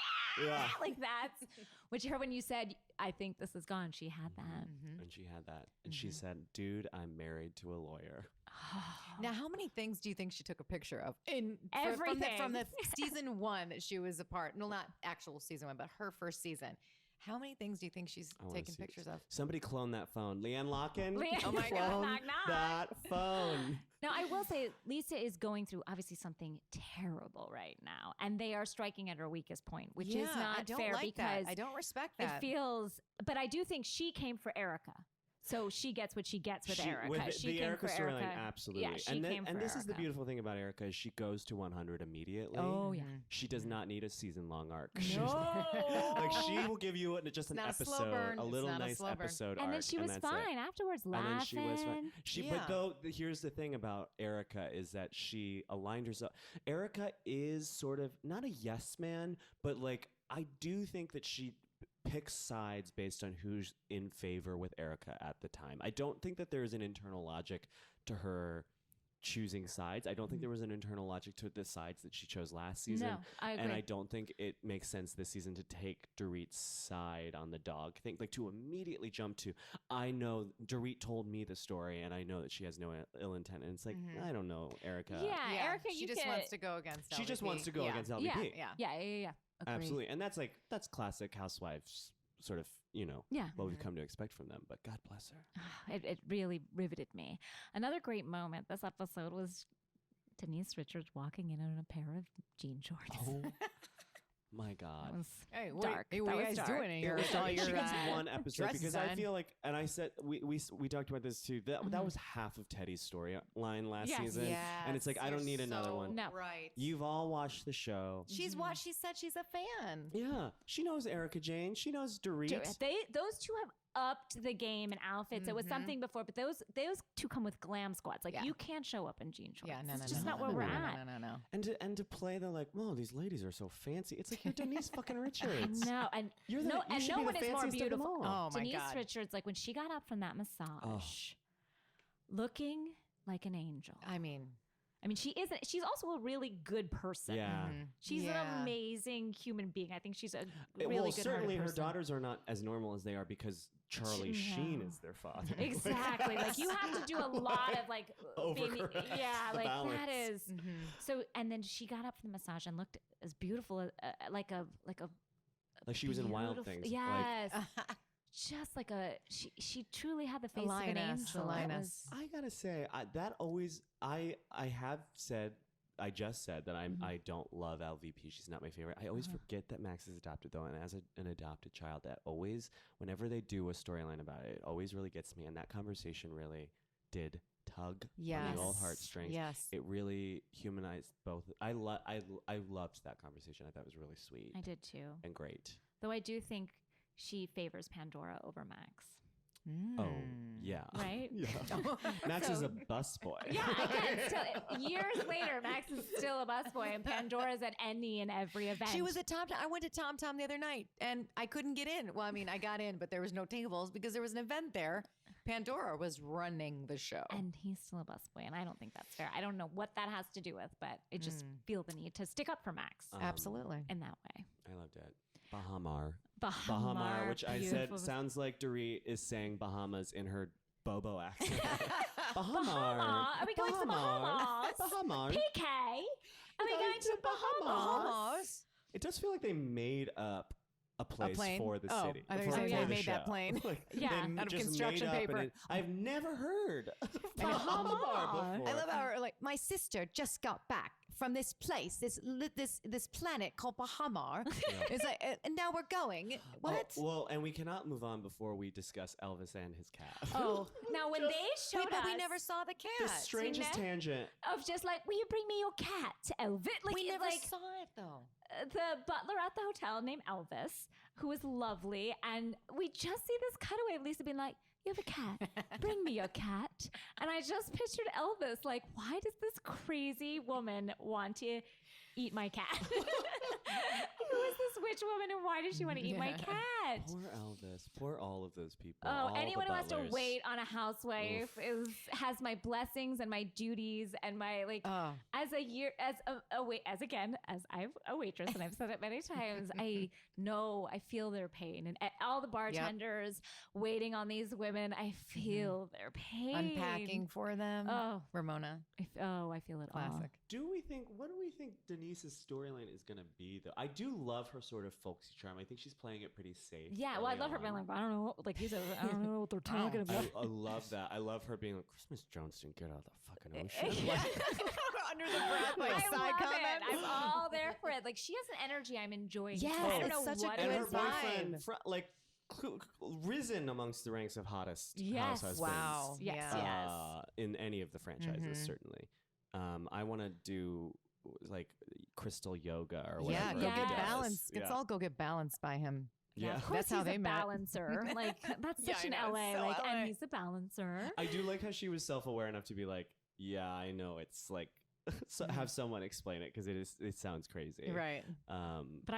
Yeah. like that's which her when you said I think this is gone. She had that. And she had that. And she said, dude, I'm married to a lawyer. Now, how many things do you think she took a picture of? Everything. From the season 1 that she was a part. No, not actual season 1, but her first season. How many things do you think she's I wanna taken see pictures this. of? Somebody clone that phone. Leanne Locken. Oh my God. Clone Knock, knock. that phone. Now, I will say Lisa is going through obviously something terrible right now, and they are striking at her weakest point, which is I not don't fair like because that. I don't respect it that. feels. But I do think she came for Erica, so she gets what she gets with Erica. With She the came Erica for storyline, Erica. absolutely. Yeah, she came and for this is the Erica. beautiful thing about Erica is she goes to 100 immediately. Oh yeah. She does not need a season-long arc. No. Like she will give you just an not a slow episode, burn. a It's little not a nice slow burn. episode And then arc, she was that's it. fine afterwards, laughing. And then she was fine. Yeah. But though, here's the thing about Erica is that she aligned herself. Erica is sort of not a yes man, but like I do think that she picks sides based on who's in favor with Erica at the time. I don't think that there's an internal logic to her choosing sides. I don't think there was an internal logic to the sides that she chose last season. No, I agree. And I don't think it makes sense this season to take Dorit's side on the dog thing, like to immediately jump to, I know Dorit told me the story and I know that she has no ill intent. And it's like, I don't know, Erica. Yeah, Erica, she you just could, wants to go against She just LVP. wants to go against LVP. Yeah. Agreed. Absolutely. And that's classic housewives sort of, Yeah. what we've come to expect from them. But God bless her. It really riveted me. Another great moment this episode was Denise Richards walking in a pair of jean shorts. Oh my God. That was Hey, dark. Hey, That what are you was guys dark. doing in It here? was with all dark. your, She gets one episode dresses because I on? feel like, and I said we talked about this too. That was half of Teddy's storyline last Yes. season, and it's like I don't need another one. No. Right. You've all watched the show. She's watched. She said she's a fan. Yeah, she knows Erica Jane. She knows Dorit. Those two have upped the game in outfits. It was something before, but those two come with glam squads. Like Yeah. you can't show up in jean shorts. Yeah, no, It's no, just no, not no, where no, we're no, at. No. And to play the like, whoa, these ladies are so fancy. It's like you're Denise fucking I Richards. know, and You're the, no, you and should no be one the is more fanciest of them beautiful. all. Oh my Denise God. Richards, like when she got up from that massage, looking like an angel. I mean, I mean, she's also a really good person. Yeah. She's an amazing human being. I think she's a really well, good certainly her person. daughters are not as normal as they are because Charlie Sheen is their father. Exactly. Like you have to do a lot of like Overcorrect yeah, the like balance. that is so. And then she got up from the massage and looked as beautiful as like she was in Wild beautiful- Things. Yes. Just like she truly had the face of an Lioness, angel. a It lioness. was- I gotta say that always I have said. I just said that I don't love LVP. She's not my favorite. I always forget that Max is adopted though, and as an adopted child, that always, whenever they do a storyline about it, it always really gets me. And that conversation really did tug on the old heartstrings. Yes. It really humanized both. I loved that conversation. I thought it was really sweet. I did too. And great. Though I do think she favors Pandora over Max. Oh yeah. Right? Yeah. Max is a busboy. Yeah, again, still, years later, Max is still a busboy, and Pandora's at any and every event. She was at Tom Tom. I went to Tom Tom the other night and I couldn't get in. Well, I mean, I got in, but there was no tables because there was an event there. Pandora was running the show. And he's still a busboy, and I don't think that's fair. I don't know what that has to do with, but I just feel the need to stick up for Max Absolutely. in that way. I loved it. Bahamar. Bahamar, which I said sounds like Dorit is saying Bahamas in her Bobo accent. Bahamar. Are we going to Bahamas? Bahamar. PK? Are we going to Bahamas? It does feel like they made up a place plane? for the Oh, city. I thought you for- said for they the made that show. plane. Yeah, they out of just construction made up paper. I've never heard of Bahamar before. I love how like my sister just got back from this place, this planet called Bahamar. It's like, and now we're going. What? Oh, well, and we cannot move on before we discuss Elvis and his cat. Oh, now when they showed Wait, but us we never saw the cat. The strangest tangent. of just like, will you bring me your cat, Elvis? Like, we never like saw it though. the butler at the hotel named Elvis, who was lovely, and we just see this cutaway of Lisa being like, you have a cat. Bring me your cat. And I just pictured Elvis like, why does this crazy woman want to eat my cat? Who is this witch woman and why does she want to eat my cat? Poor Elvis. Pour all of those people. Oh, all anyone the who has to butlers. wait on a housewife has my blessings and my duties and my like as I'm a waitress and I've said it many times. I feel their pain and all the bartenders waiting on these women. I feel their pain. Unpacking for them. Oh. Ramona. I feel it all. Classic. What do we think Denise's storyline is going to be, though? I do love her sort of folksy charm. I think she's playing it pretty safe. Yeah, well, I early love her being on. like, I don't know, like I don't know what they're talking about. I love that. I love her being like, Christmas Jones didn't get out of the fucking ocean. Under the breath, like I side love comment. it. I'm all there for it. Like she has an energy I'm enjoying. Yes, I don't it's know such a what good And it her is. boyfriend, risen amongst the ranks of hottest Yes. house husbands. Wow. Yes, Yeah. yes. In any of the franchises, certainly. I want to do like crystal yoga or whatever. Yeah, go he get does. balanced. Yeah. Let's all go get balanced by him. Yeah. Of course That's how he's they a met. balancer. Like that's Yeah, such I an know, LA. it's so Like, LA. and he's a balancer. I do like how she was self-aware enough to be like, yeah, I know it's like, have someone explain it because it sounds crazy. Right. But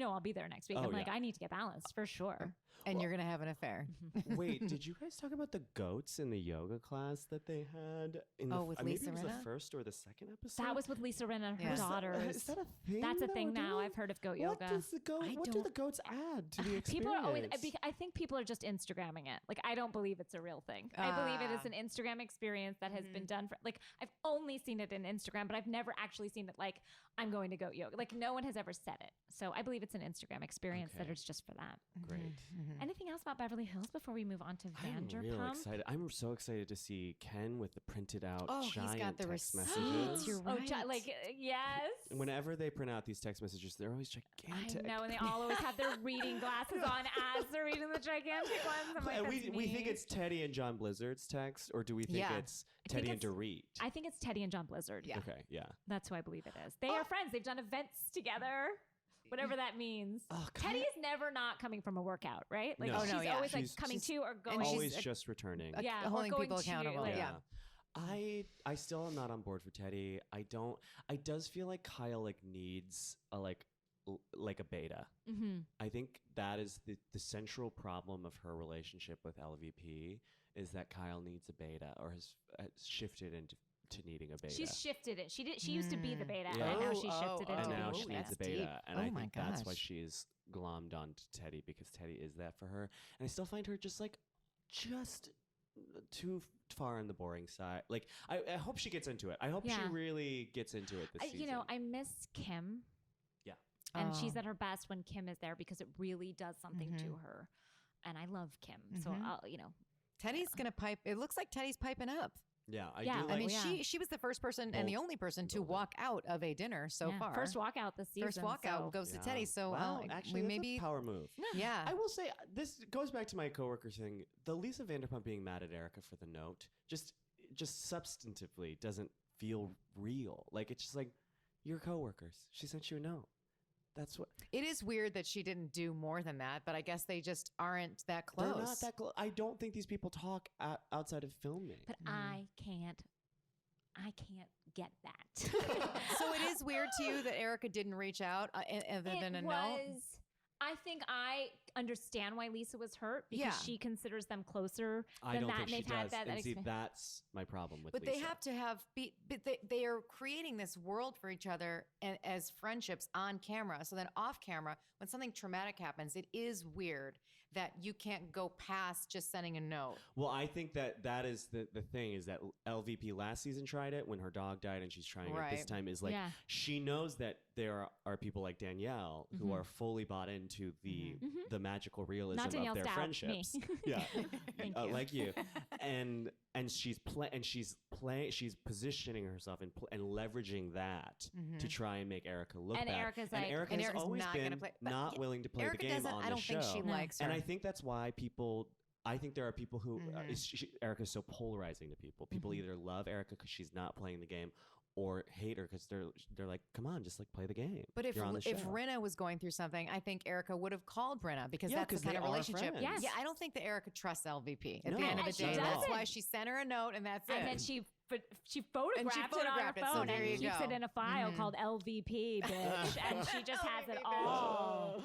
I'll be there next week. Oh, I'm like, yeah. I need to get balanced for sure. And you're going to have an affair. Wait, did you guys talk about the goats in the yoga class that they had? With maybe Lisa it was Rinna? the first or the second episode? That was with Lisa Rinna and her Yeah. daughters. Is that a thing? That's a that thing we're now. doing? I've heard of goat What yoga. does the goat? What do the goats add to the experience? People are always. I think people are just Instagramming it. Like I don't believe it's a real thing. I believe it is an Instagram experience that has been done for. Like I've only seen it in Instagram, but I've never actually seen it. Like I'm going to goat yoga. Like no one has ever said it. So I believe it's an Instagram experience that Okay. is just for that. Great. Anything else about Beverly Hills before we move on to I'm real Vanderpump? excited. I'm so excited to see Ken with the printed out Oh, he's giant got the text receipts. messages. You're right. Yes. Whenever they print out these text messages, they're always gigantic. I know, and they all always have their reading glasses on as they're reading the gigantic ones. I'm like, And that's we think me. it's Teddy and John Blizzard's text, or do we think Yeah. it's I think Teddy and it's- Dorit? I think it's Teddy and John Blizzard. Yeah. Okay, yeah. That's who I believe it is. They are friends. They've done events together, whatever that means. Teddy is never not coming from a workout, right? Like No. Oh, she's no, yeah. always like She's- coming to or going. and she's Always a- just returning. yeah, or holding going people to, accountable. like- Yeah. I still am not on board for Teddy. I does feel like Kyle needs a like a beta. Mm-hmm. I think that is the central problem of her relationship with LVP is that Kyle needs a beta or has shifted into to needing a beta. She's shifted it. She used to be the beta, Yeah. and now she shifted and it. now Oh, she needs that's a beta, deep. and Oh I my think that's why gosh. she's glommed onto Teddy, because Teddy is that for her. And I still find her just too far on the boring side. Like I hope she gets into it. I hope she Yeah. really gets into it this season. You know, I miss Kim. Yeah. And Oh. she's at her best when Kim is there because it really does something to her. And I love Kim. So I'll, Teddy's gonna pipe. It looks like Teddy's piping up. Yeah, I Yeah, do. I Like, mean, yeah. she was the first person and the Bold- only person to bold. walk out of a dinner so yeah, far. first walkout this season. First walkout so- goes to yeah. Teddy. So wow, actually, we that's maybe a power move. yeah. I will say this goes back to my coworker thing. The Lisa Vanderpump being mad at Erica for the note just substantively doesn't feel real. Like it's just like your coworkers. She sent you a note. That's what. It is weird that she didn't do more than that, but I guess they just aren't that close. They're not that close. I don't think these people talk outside of filming. But I can't get that. So it is weird to you that Erica didn't reach out other than a note. I think I understand why Lisa was hurt because Yeah. she considers them closer I than don't that, think and she they've had does. that. And see, experience. that's my problem with But Lisa. they have to have but they are creating this world for each other as friendships on camera. So then off camera, when something traumatic happens, it is weird that you can't go past just sending a note. Well, I think that is the thing is that LVP last season tried it when her dog died, and she's trying it this Right. time. Is like Yeah. she knows that there are people like Danielle who are fully bought into the magical realism Not of Danielle their Stout, friendships. me. Yeah, Thank you. like you. And she's positioning herself and leveraging that to try and make Erica look And bad. Erica's and like- Erica And has Erica's always not gonna been play- but not yeah, willing to play Erica the game doesn't. on I don't the think show. she likes her. And I think that's why people. I think there are people who Erica's so polarizing to people. People either love Erica because she's not playing the game, or hate her because they're like, come on, just like play the game. But if You're on the show. Rinna was going through something, I think Erica would have called Brenna because Yeah, that's 'cause the kind they of are relationship. friends. Yes. Yeah, I don't think that Erica trusts LVP at the No, end of the And she day. That's doesn't. why she sent her a note, and that's it. And then she photographed it on her photographed it, so phone there and you keeps go. it in a file called LVP, bitch, and she just has it LVP, all.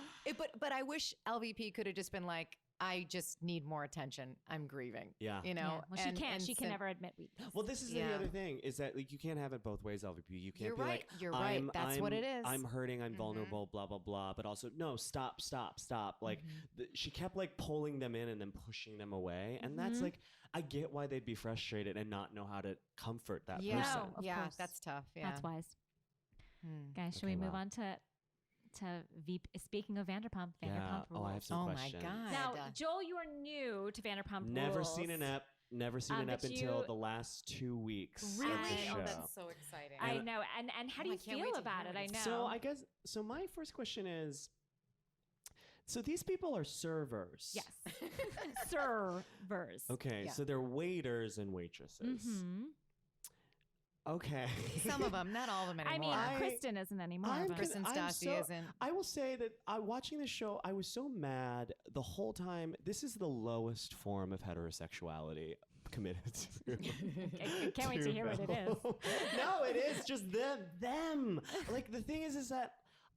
But I wish LVP could have just been like, I just need more attention. I'm grieving. Yeah. You know. Yeah. Well, she and- can't. and She can so- never admit weakness. Well, this is the Yeah. other thing is that like you can't have it both ways, LVP. You can't You're be right. like, You're right. That's what it is. I'm hurting. I'm vulnerable. Blah blah blah. But also, no, stop. Like she kept like pulling them in and then pushing them away, and that's like I get why they'd be frustrated and not know how to comfort that Yeah. person. Of Yeah. course. That's tough. Yeah. That's wise. Hmm. Guys, should Okay, we move wow. on to speaking of Vanderpump Yeah. rules? Oh, I have some Oh my questions. God. Now, Joel, you are new to Vanderpump Never rules. seen an ep. Never seen an but ep until you- the last 2 weeks of the Really? show. Oh, that's so exciting. I know. And how do Oh, you I can't wait feel to about hear it? I this. know. So I guess my first question is, so these people are servers. Yes. Servers. Okay, Yeah. so they're waiters and waitresses. Mm-hmm. Okay. Some of them, not all of them I anymore. mean, Kristen isn't anymore. I'm but- Kristen I'm Stassi so- isn't. I will say that watching the show, I was so mad the whole time. This is the lowest form of heterosexuality committed to. I can't wait to hear what it is. No, it is just them. Like the thing is that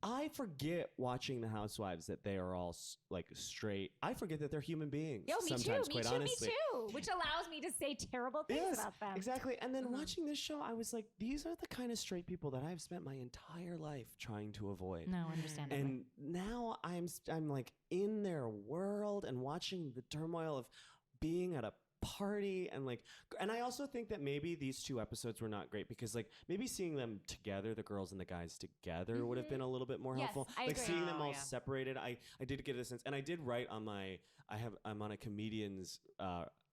I forget watching the Housewives that they are all like straight. I forget that they're human beings. Yo, me sometimes, too. quite honestly. Me too. Which allows me to say terrible things Yes, about them. exactly. And then watching this show, I was like, these are the kind of straight people that I've spent my entire life trying to avoid. No, understandably. And now I'm like in their world and watching the turmoil of being at a party and I also think that maybe these 2 episodes were not great because like maybe seeing them together, the girls and the guys together would have been a little bit more Yes, helpful. I Like agree. seeing them Oh, all yeah. separated, I did get a sense, and I did write on I'm on a comedians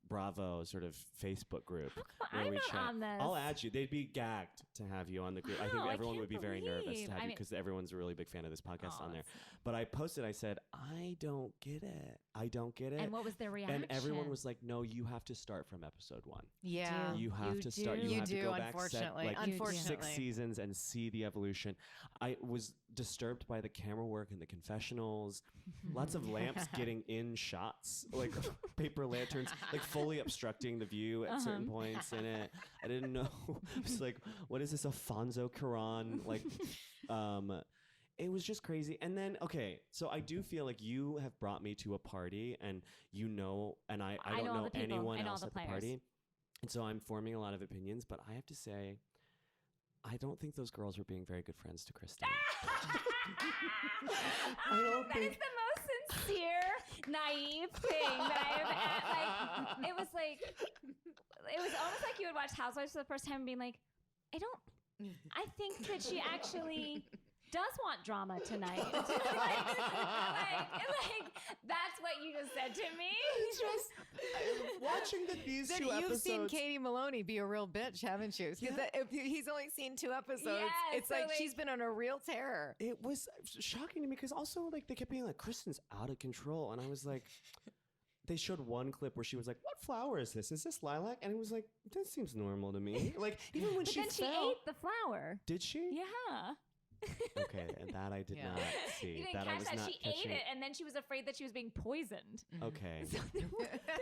Bravo sort of Facebook group. where I'm we not chat. on this. I'll add you. They'd be gagged to have you on the group. I think Wow, I everyone can't would be very nervous believe. to have I you mean- because everyone's a really big fan of this podcast Oh, on there. that's- But I posted, I said, I don't get it. I don't get it. And what was their reaction? And everyone was like, no, you have to start from episode 1. Yeah. You have You to start. do. You You have to do, go back unfortunately. like Unfortunately. 6 seasons and see the evolution. I was disturbed by the camera work and the confessionals. Lots of lamps getting in shots, like paper lanterns, like fully obstructing the view at certain points in it. I didn't know. I was like, what is this, Alfonso Cuarón? Like, it was just crazy. And then, okay, so I do feel like you have brought me to a party, and and I I know don't all know the people. anyone I know all else the at the players. party. And so I'm forming a lot of opinions, but I have to say, I don't think those girls were being very good friends to Kristen. I don't That think. is the most sincere, naive thing that I have. Like, it was almost like you would watch Housewives for the first time and being like, I think that she actually does want drama tonight. like, that's what you just said to me. Watching these Then two you've episodes. seen Katie Maloney be a real bitch, haven't you? Because if he's only seen 2 episodes. Yeah, It's so like like- she's been on a real terror. It was shocking to me because also like they kept being like Kristen's out of control, and I was like, they showed one clip where she was like, "What flower is this? Is this lilac?" And it was like, "That seems normal to me." Like even when But she then she fell, ate the flower. did she? Yeah. Okay, and that I did Yeah. not see. You didn't that I catch was that. not She catching. ate it, and then she was afraid that she was being poisoned. Okay. So there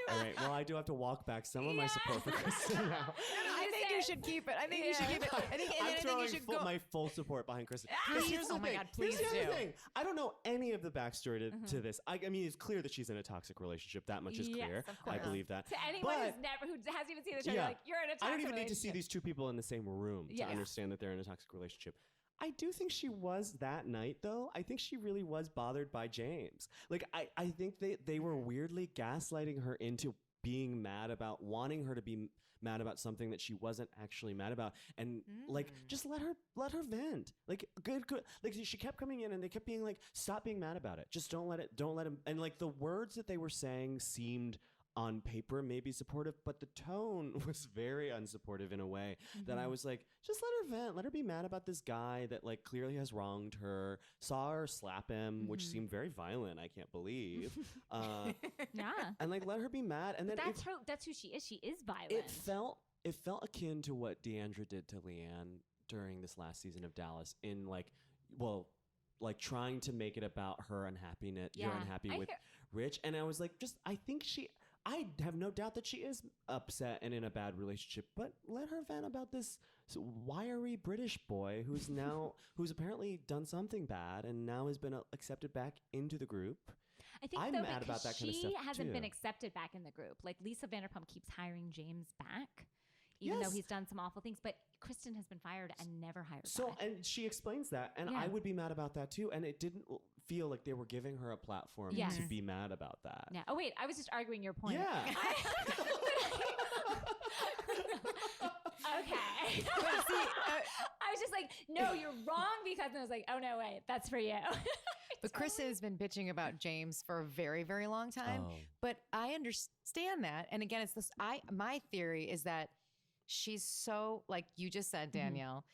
All right. Well, I do have to walk back some of my support for Kristen now. I think you should keep it. I think you should keep it. I think I'm you throwing should go. my full support behind Kristen. Ah! 'Cause Please. here's the Oh my thing. God, Here's please the other do. thing. I don't know any of the backstory to this. I mean, it's clear that she's in a toxic relationship. That much is Yes, clear. of I course. believe that. To anyone But- who hasn't even seen the show, Yeah. you're like, you're in a toxic I don't even need to see relationship. these two people in the same room Yes. to understand that they're in a toxic relationship. I do think she was that night, though. I think she really was bothered by James. Like, I think they were weirdly gaslighting her into being mad about, wanting her to be mad about something that she wasn't actually mad about. And like, just let her vent. Like, good. Like, she kept coming in and they kept being like, stop being mad about it. Just don't let him. And like, the words that they were saying seemed on paper maybe supportive, but the tone was very unsupportive in a way that I was like, just let her vent, let her be mad about this guy that like clearly has wronged her, saw her slap him, which seemed very violent, I can't believe. Yeah. And like let her be mad. And then That's who she is. She is violent. it felt akin to what Deandra did to Leanne during this last season of Dallas in like trying to make it about her unhappiness. You're Yeah. unhappy I with hear- Rich. And I was like, I have no doubt that she is upset and in a bad relationship, but let her vent about this wiry British boy who's apparently done something bad and now has been accepted back into the group. I think I'm though, mad because about that kind of she stuff, hasn't been too. accepted back in the group. Like Lisa Vanderpump keeps hiring James back, even though Yes. he's done some awful things. But Kristen has been fired and never hired So, back. and she explains that, and Yeah. I would be mad about that too. And it didn't feel like they were giving her a platform Yes. to be mad about that. Yeah. Oh wait, I was just arguing your point. Yeah. Okay. I was just like, no, you're wrong because and I was like, oh no, wait, that's for you. But Chris has been bitching about James for a very, very long time. Oh. But I understand that. And again, it's this. My theory is that she's so, like you just said, Danielle,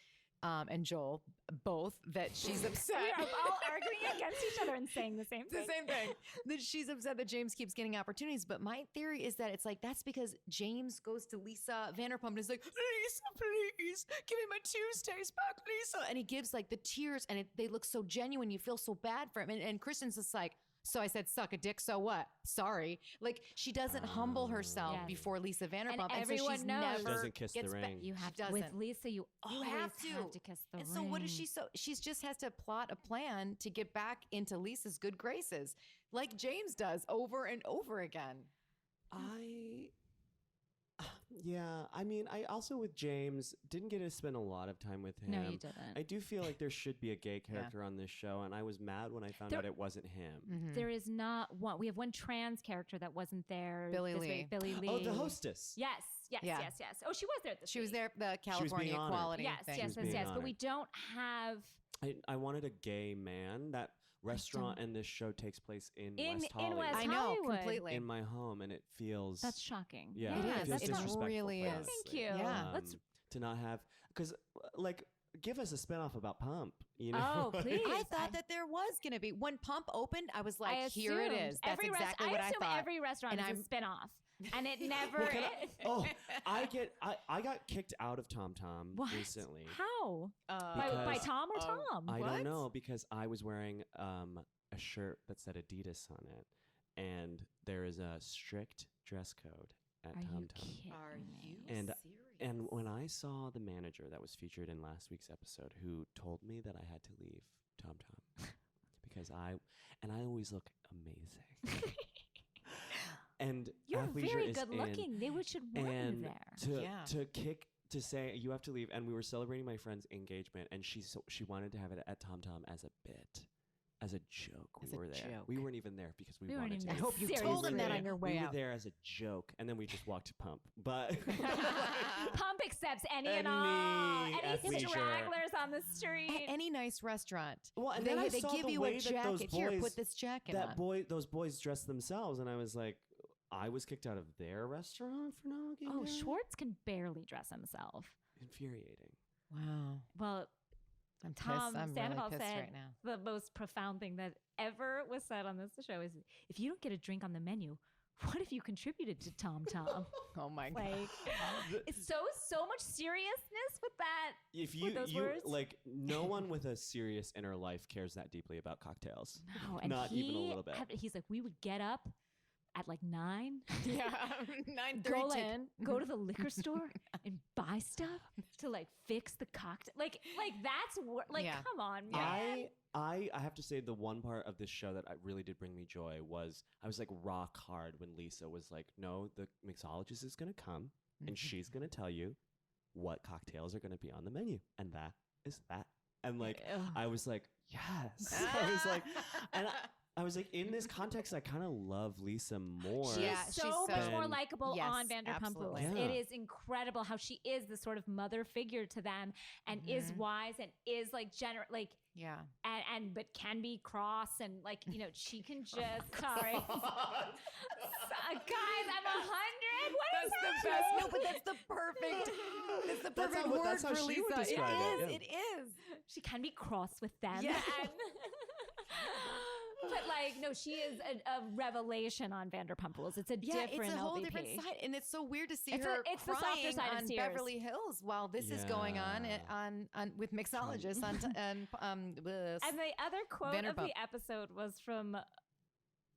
and Joel, both, that she's upset. We are all arguing against each other and saying the same It's the thing. same thing. That she's upset that James keeps getting opportunities. But my theory is that it's like that's because James goes to Lisa Vanderpump and is like, Lisa, please give me my Tuesdays back, Lisa. And he gives like the tears and they look so genuine. You feel so bad for him. And Kristen's just like, so I said, suck a dick. So what? Sorry. Like she doesn't humble herself Yes. before Lisa Vanderpump. And everyone so she's knows. never She doesn't kiss the gets back. ring. You have She to, with doesn't. Lisa, you always have to. kiss the And ring. so what is she? So she's just has to plot a plan to get back into Lisa's good graces, like James does over and over again. I mean, I also with James didn't get to spend a lot of time with him. No, you didn't. I do feel like there should be a gay character on this show, and I was mad when I found out it wasn't him. There is not one. We have one trans character that wasn't there. Billy this Lee. week, Billy Lee. Oh, the hostess. Yes. Yeah. Oh, she was there. This She was week. there, the California honored. equality Yes, thing. yes, was yes, being yes. But we honored. don't have I wanted a gay man. That restaurant and this show takes place in West in Hollywood. West I know Hollywood. completely. in my home, and it feels That's shocking. Yeah, It it is. feels It disrespectful really for is. us. Thank you. Yeah. Let's. To not have, because like, give us a spinoff about Pump. You know? Oh, please. I thought that there was going to be. When Pump opened, I was like, I here it assumed is. That's every exactly what I assume thought. every restaurant And is a spinoff, and it never Well, can is. I got kicked out of Tom Tom What? recently. How? by Because- Tom or Tom? I What? don't know, because I was wearing a shirt that said Adidas on it, and there is a strict dress code at Are Tom you Tom. kidding me? And when I saw the manager that was featured in last week's episode, who told me that I had to leave Tom Tom because I always look amazing. and You're athleisure very is good in. looking. They should want you And there. to say you have to leave, and we were celebrating my friend's engagement, and she wanted to have it at Tom Tom as a bit, as a joke. We were there. We weren't even there because we We weren't wanted even to. there. I hope you Seriously. told him that on your way We were out. there as a joke, and then we just walked to Pump. But Pump accepts any and Any all. Any athleisure. stragglers on the street. At any nice restaurant, well, and they, then I they saw give the you way a that those jacket. boys, Here, put this jacket on. those boys dressed themselves, and I was like, I was kicked out of their restaurant for not getting Oh, down? Schwartz can barely dress himself. Infuriating. Wow. Well, I'm Tom pissed. I'm Sandoval really pissed said right now. the most profound thing that ever was said on this show is, if you don't get a drink on the menu, what if you contributed to Tom Tom? Oh my god. Like, it's so much seriousness with that. If with you those you words? like, no one with a serious inner life cares that deeply about cocktails. No, and Not even a little bit. He's like, we would get up at like 9. Yeah. 9:30, 10. Go to the liquor store and buy stuff to like fix the cocktail. Like that's like, Yeah. come on, man. I have to say the one part of this show that really did bring me joy was I was like rock hard when Lisa was like, no, the mixologist is going to come and she's going to tell you what cocktails are going to be on the menu. And that is that. And like, Ugh. I was like, yes. I was like, and I was like, in this context, I kind of love Lisa more. She Yeah, is she's so much so- more likable Yes, on Vanderpump Rules. absolutely. Yeah. It is incredible how she is the sort of mother figure to them and is wise and is like like Yeah. and but can be cross and like, you know, she can just sorry. Guys, I'm 100. What is That's the that? best. No, but that's the perfect. That's the That's perfect how- word that's how for she would Lisa. It describe it, is. yeah. It is. She can be cross with them. Yeah. And but like, no, she is a revelation on Vanderpump Rules. It's a different it's a whole LVP. different side, and it's so weird to see It's her it's the softer crying side of on Sears. Beverly Hills while this is going on Yeah. with mixologists on And the other quote of Vanderpump. the episode was from,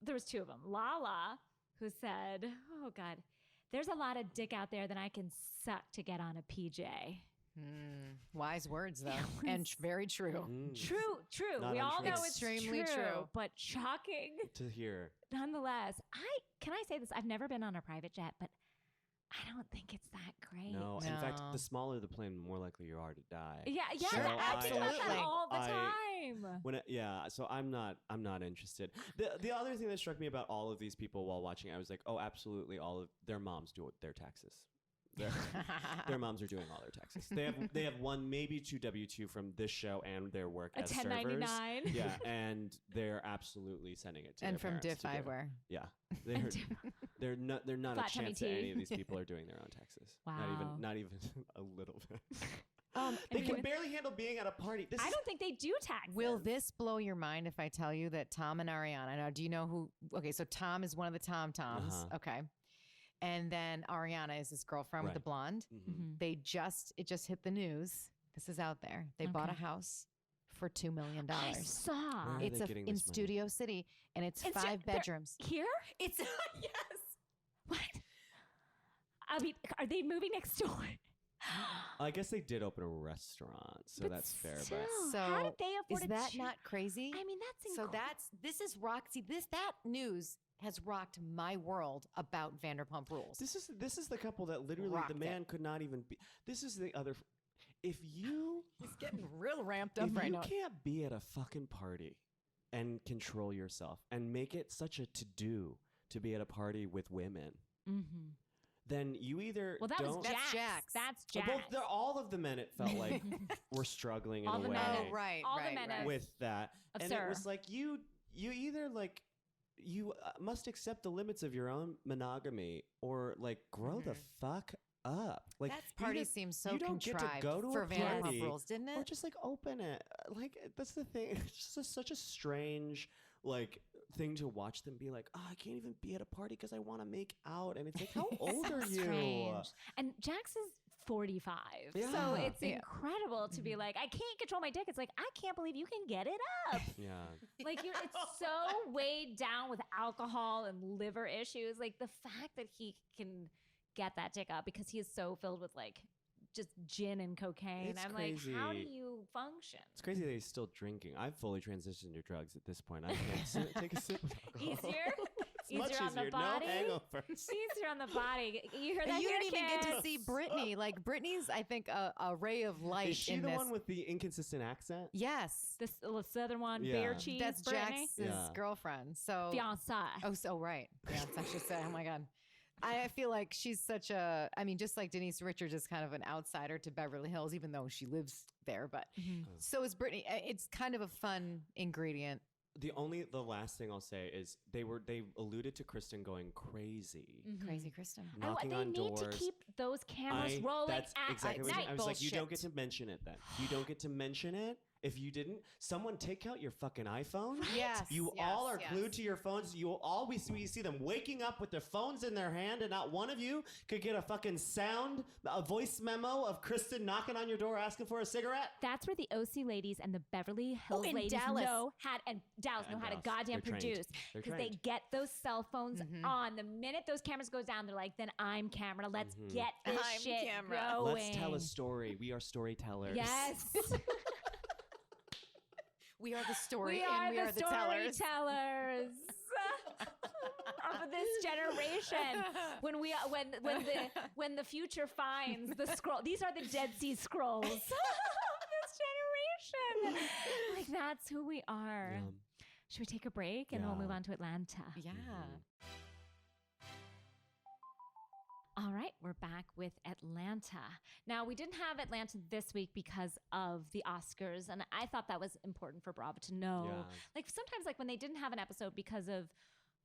there was 2 of them. LaLa, who said, oh God, there's a lot of dick out there that I can suck to get on a PJ. wise words though, and very true. True. Not We all untrue. know it's Extremely true. but shocking To hear. nonetheless. Can I say this? I've never been on a private jet, but I don't think it's that great. No, in fact, No. the smaller the plane, the more likely you are to die. Yeah, Sure, I think about that absolutely. all the I- time. So I'm not interested. The other thing that struck me about all of these people while watching, I was like, oh, absolutely, all of their moms do their taxes. Their moms are doing all their taxes. They have 1, maybe 2 W-2 from this show and their work A as 1099. servers. Yeah, and they're absolutely sending it to And their from parents Diff to do. Eyewear. Yeah, they're not Flat a tummy chance that tea. any of these people are doing their own taxes. Wow. Not even a little bit. I They mean, can barely handle being at a party. This I is- don't think they do taxes. Will this blow your mind if I tell you that Tom and Ariana? Now, do you know who? Okay, so Tom is one of the Toms. Uh-huh. Okay, and then Ariana is his girlfriend with the Right. blonde. Mhm. It just hit the news. This is out there. They bought a Okay. house for $2 million. I saw. Where are It's they getting in this money? Studio City, and it's It's 5 they're- bedrooms. Here? It's yes. What? I mean, are they moving next door? I guess they did open a restaurant, so But that's fair. still, But how So, did they afford Is a that two- not crazy? I mean, that's So incredible. this is Roxy. That news has rocked my world about Vanderpump Rules. this is the couple that literally Rocked the it. man could not even be. This is the other. If you He's getting real ramped if you can't be at a fucking party and control yourself and make it such a to-do to be at a party with women, Mm-hmm. then you either Well, that was don't. Jax. Jax. That's Well, Jax. all of the men, it felt like, were struggling in All a the way men. Oh, right, All the right, men right. of- with that, Of and Sir. it was like you either like you must accept the limits of your own monogamy or like grow the fuck up. Like That you party just- seems so you don't get to contrived go to for a Vanderpump party Rules, didn't or it? just like open it. Like that's the thing. It's just such a strange like thing to watch them be like, oh, I can't even be at a party because I want to make out, and it's like, how old are you? Strange. And Jax is 45. So Yeah. it's Yeah. incredible to be like, I can't control my dick. It's like, I can't believe you can get it up. Yeah. Like it's so weighed down with alcohol and liver issues. Like the fact that he can get that dick up because he is so filled with like just gin and cocaine. It's I'm like, how do crazy. you function? It's crazy that he's still drinking. I've fully transitioned to drugs at this point. I can't take a sip of alcohol. Easier? It's Easier much on the easier. No body? hangovers. Easier on the body. You hear that? And you here, didn't even get to kids? see Brittany. Like Brittany's, I think, a ray of light Is she in the this. one with the inconsistent accent? Yes, This southern one, Yeah. bear cheese. that's Brittany? Jax's Yeah. girlfriend. So Fiance. Oh, so right. Yeah, I should say. Oh my God. I feel like she's such a, I mean, just like Denise Richards is kind of an outsider to Beverly Hills, even though she lives there. But so is Brittany. It's kind of a fun ingredient. The last thing I'll say is they alluded to Kristen going crazy, Crazy Kristen. knocking they on need doors. to keep those cameras rolling That's at exactly what night. I was like. You don't get Bullshit. to mention it then. You don't get to mention it. If you didn't, someone take out your fucking iPhone. Yes. You yes, all are yes. glued to your phones. You always we see them waking up with their phones in their hand, and not one of you could get a fucking a voice memo of Kristen knocking on your door asking for a cigarette. That's where the OC ladies and the Beverly Hills in ladies Dallas. know how to Dallas. goddamn They're trained. produce They're because they trained. get those cell phones on. The minute those cameras go down, they're like, "Then I'm camera. Let's get this I'm shit camera. going." Let's tell a story. We are storytellers. Yes, We are the story, we and are we are the tellers. storytellers of this generation. When the future finds the scroll, these are the Dead Sea Scrolls of this generation. Like that's who we are. Yeah. Should we take a break and then we'll Yeah. move on to Atlanta? Yeah. All right, we're back with Atlanta. Now, we didn't have Atlanta this week because of the Oscars, and I thought that was important for Bravo to know. Yeah. Like sometimes, like when they didn't have an episode because of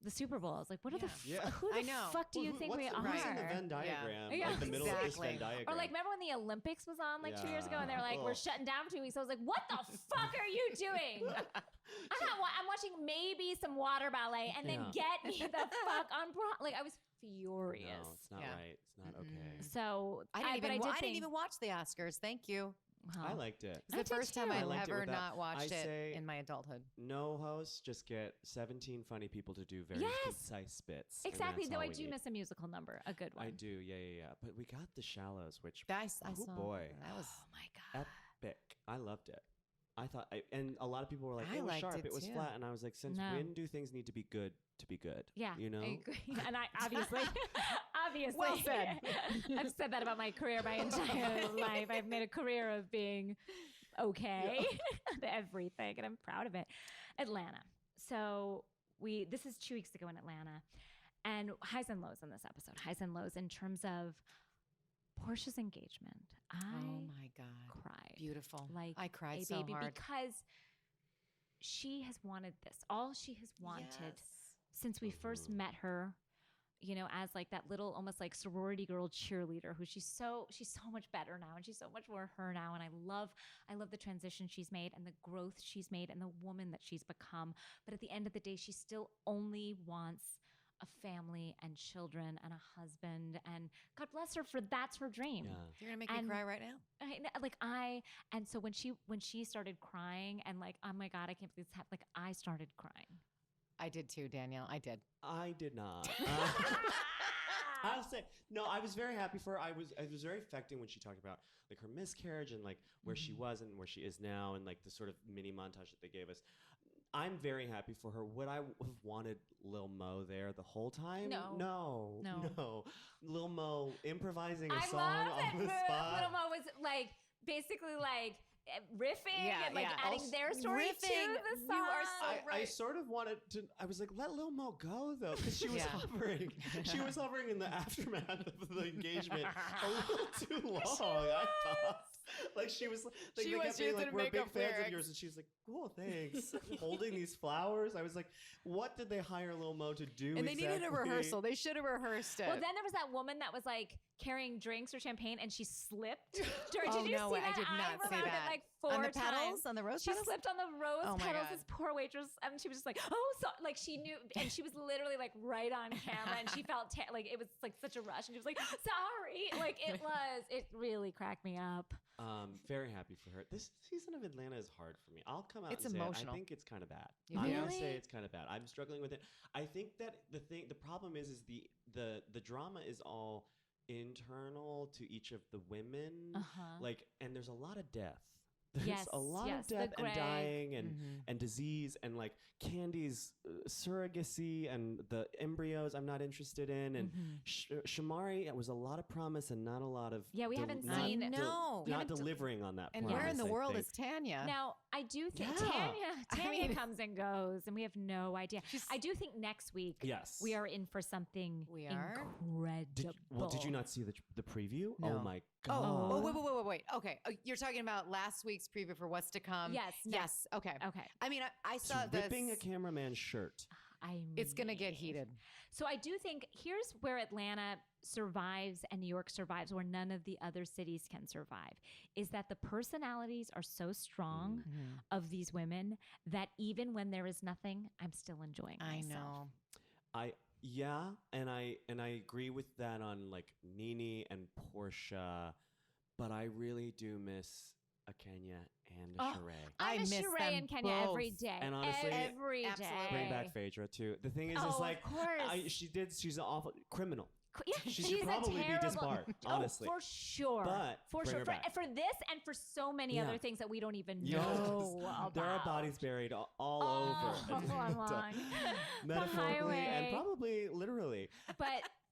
the Super Bowl, I was like, "What are the Yeah. who the I know. fuck do you think we are?" What's in the Venn Yeah. diagram? Yeah. Like the middle of this Exactly. Venn diagram. Or like, remember when the Olympics was on like 2 years ago, and they were like, Yeah. "We're Ugh. shutting down for 2 weeks." I was like, "What the fuck are you doing?" I'm watching maybe some water ballet, and then get me the fuck on like I was furious. No, it's not Yeah. right. It's not okay. So I but didn't think- even watch the Oscars. Thank you. Wow. I liked it. It's the I did first time too. I I've liked it ever without- not watched I it say- in my adulthood. No hosts, just get 17 funny people to do very Yes. concise bits. and Exactly. that's Though all I we do need. miss a musical number, a good one. I do, yeah. But we got The Shallows, which I saw. boy. That was. Oh my god. epic. I loved it. I thought, and a lot of people were like, I it was liked sharp, it it was too. flat, and I was like, since No. when do things need to be good to be good? Yeah. You know? I agree. And I obviously Well said. I've said that about my career my entire life. I've made a career of being okay at everything, and I'm proud of it. Atlanta. So this is 2 weeks ago in Atlanta, and highs and lows in this episode. Highs and lows in terms of Porsha's engagement. Oh I my God. cried. Beautiful. Like I cried a so baby hard. because she has wanted this. All she has wanted since we first met her, you know, as like that little almost like sorority girl cheerleader who she's so much better now, and she's so much more her now, and I love the transition she's made and the growth she's made and the woman that she's become. But at the end of the day, she still only wants a family and children and a husband, and God bless her for that's her dream. Yeah. You're gonna make And- me cry right now. And so when she started crying and like, oh my God, I can't believe this happened, like I started crying. I did too, Danielle. I did. I did not. I'll say no. I was very happy for her. It was very affecting when she talked about like her miscarriage and like where she was and where she is now, and like the sort of mini montage that they gave us. I'm very happy for her. Would I have wanted Lil Mo there the whole time? No. No. Lil Mo improvising a I song love on that the spot. Little Mo was like basically like riffing and like adding Also, their story to riffing. the You song. are so I right. sort of wanted to. I was like, let Lil Mo go though, because she was Yeah. hovering. She was hovering in the aftermath of the engagement a little too long. I thought, like she was. Like, She they was kept being using like, we're big makeup fans lyrics. of yours, and she's like, cool, thanks. Holding these flowers. I was like, what did they hire Lil Mo to do? And they needed a exactly? rehearsal. They should have rehearsed it. Well, then there was that woman that was like carrying drinks or champagne, and she slipped. Did Oh, you no see way. that? I did not see remembered that. it like 4 on the times. petals, on the rose She petals. slipped on the rose Oh my petals. God. This poor waitress, and she was just like, "Oh, so like she knew," and she was literally like right on camera, and she felt like it was like such a rush, and she was like, "Sorry," like it really cracked me up. Very happy for her. This season of Atlanta is hard for me. I'll come out It's and say emotional. it. I think it's kind of bad. You I'm do? gonna say Really? it's kind of bad. I'm struggling with it. I think that the problem is the drama is all internal to each of the women. Uh-huh. Like, and there's a lot of death there's Yes, a lot yes, of the death and Greg. dying Mm-hmm. and disease and like Candy's surrogacy and the embryos I'm not interested in and Shamari, it was a lot of promise and not a lot of Yeah, we haven't not seen- I know. not delivering on that And promise, where in the I world think. is Tanya? Now, I do think Yeah. Tanya mean- comes and goes, and we have no idea. I do think next week Yes. we are in for something We are? incredible. Did you not see the preview? No. Oh my god. Oh, wait. Okay. You're talking about last week's preview for what's to come? Yes, Yes. Okay. Okay. I mean, I It's saw ripping this. a cameraman's shirt. It's going to get heated. So I do think here's where Atlanta survives and New York survives, where none of the other cities can survive, is that the personalities are so strong of these women that even when there is nothing, I'm still enjoying myself. I know. And I agree with that on like Nene and Porsha, but I really do miss a Kenya and a Sheree. I miss miss Sheree them and Kenya every both. day. And honestly, every day. absolutely. Bring back Phaedra too. The thing is, Oh, it's of like course. she's an awful criminal. Yeah, She should she's probably a be terrible, disbarred, honestly. for sure. But for bring sure. her For, back. for this and for so many Yeah. other things that we don't even Yes. know about. There are bodies buried all all over. along the Metaphorically and highway. probably literally.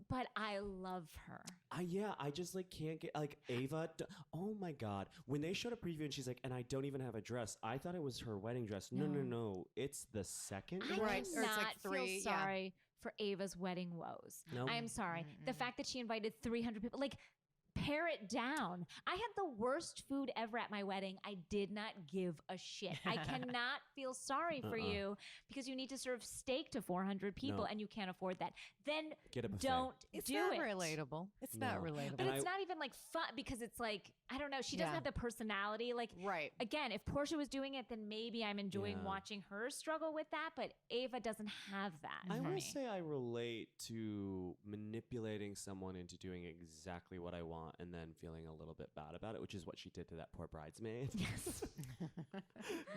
But I love her. I just like can't get like Ava. Oh my god! When they showed a preview and she's like, and I don't even have a dress. I thought it was her wedding dress. No. It's the second. I one? Right, or it's cannot like 3, feel yeah. sorry for Ava's wedding woes. No. I am sorry. The fact that she invited 300 people, like, pare it down. I had the worst food ever at my wedding. I did not give a shit. I cannot feel sorry for you because you need to serve steak to 400 people No. and you can't afford that. Then Get a buffet. don't It's do not it. relatable. It's not No. relatable. But And it's not even like fun because it's like, I don't know. She doesn't Yeah. have the personality. Like, Right. again, if Porsha was doing it, then maybe I'm enjoying Yeah. watching her struggle with that. But Ava doesn't have that. I for will me. say I relate to manipulating someone into doing exactly what I want and then feeling a little bit bad about it, which is what she did to that poor bridesmaid. Yes.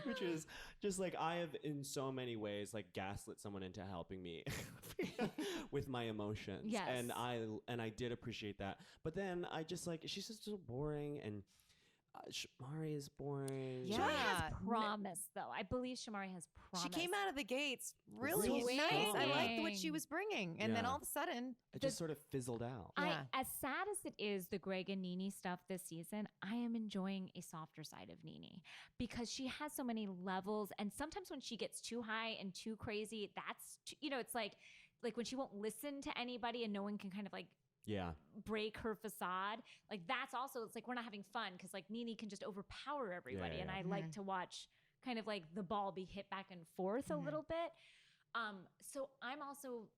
Which is just like I have in so many ways like gaslit someone into helping me with my emotions. Yes. And I did appreciate that. But then I just like she's just so boring and Shamari is boring. Yeah. Shamari has n- promise, though. I believe Shamari has She promise. came out of the gates really Really nice. I liked what swinging. she was bringing. And then Yeah. all of a sudden, It just sort of fizzled out. Yeah. As sad as it is, the Greg and Nene stuff this season, I am enjoying a softer side of Nene because she has so many levels. And sometimes when she gets too high and too crazy, that's, it's like when she won't listen to anybody and no one can kind of like Yeah. break her facade. Like that's also, it's like we're not having fun because like Nene can just overpower everybody. yeah, And yeah. I like to watch kind of like the ball be hit back and forth a little bit. So I'm also,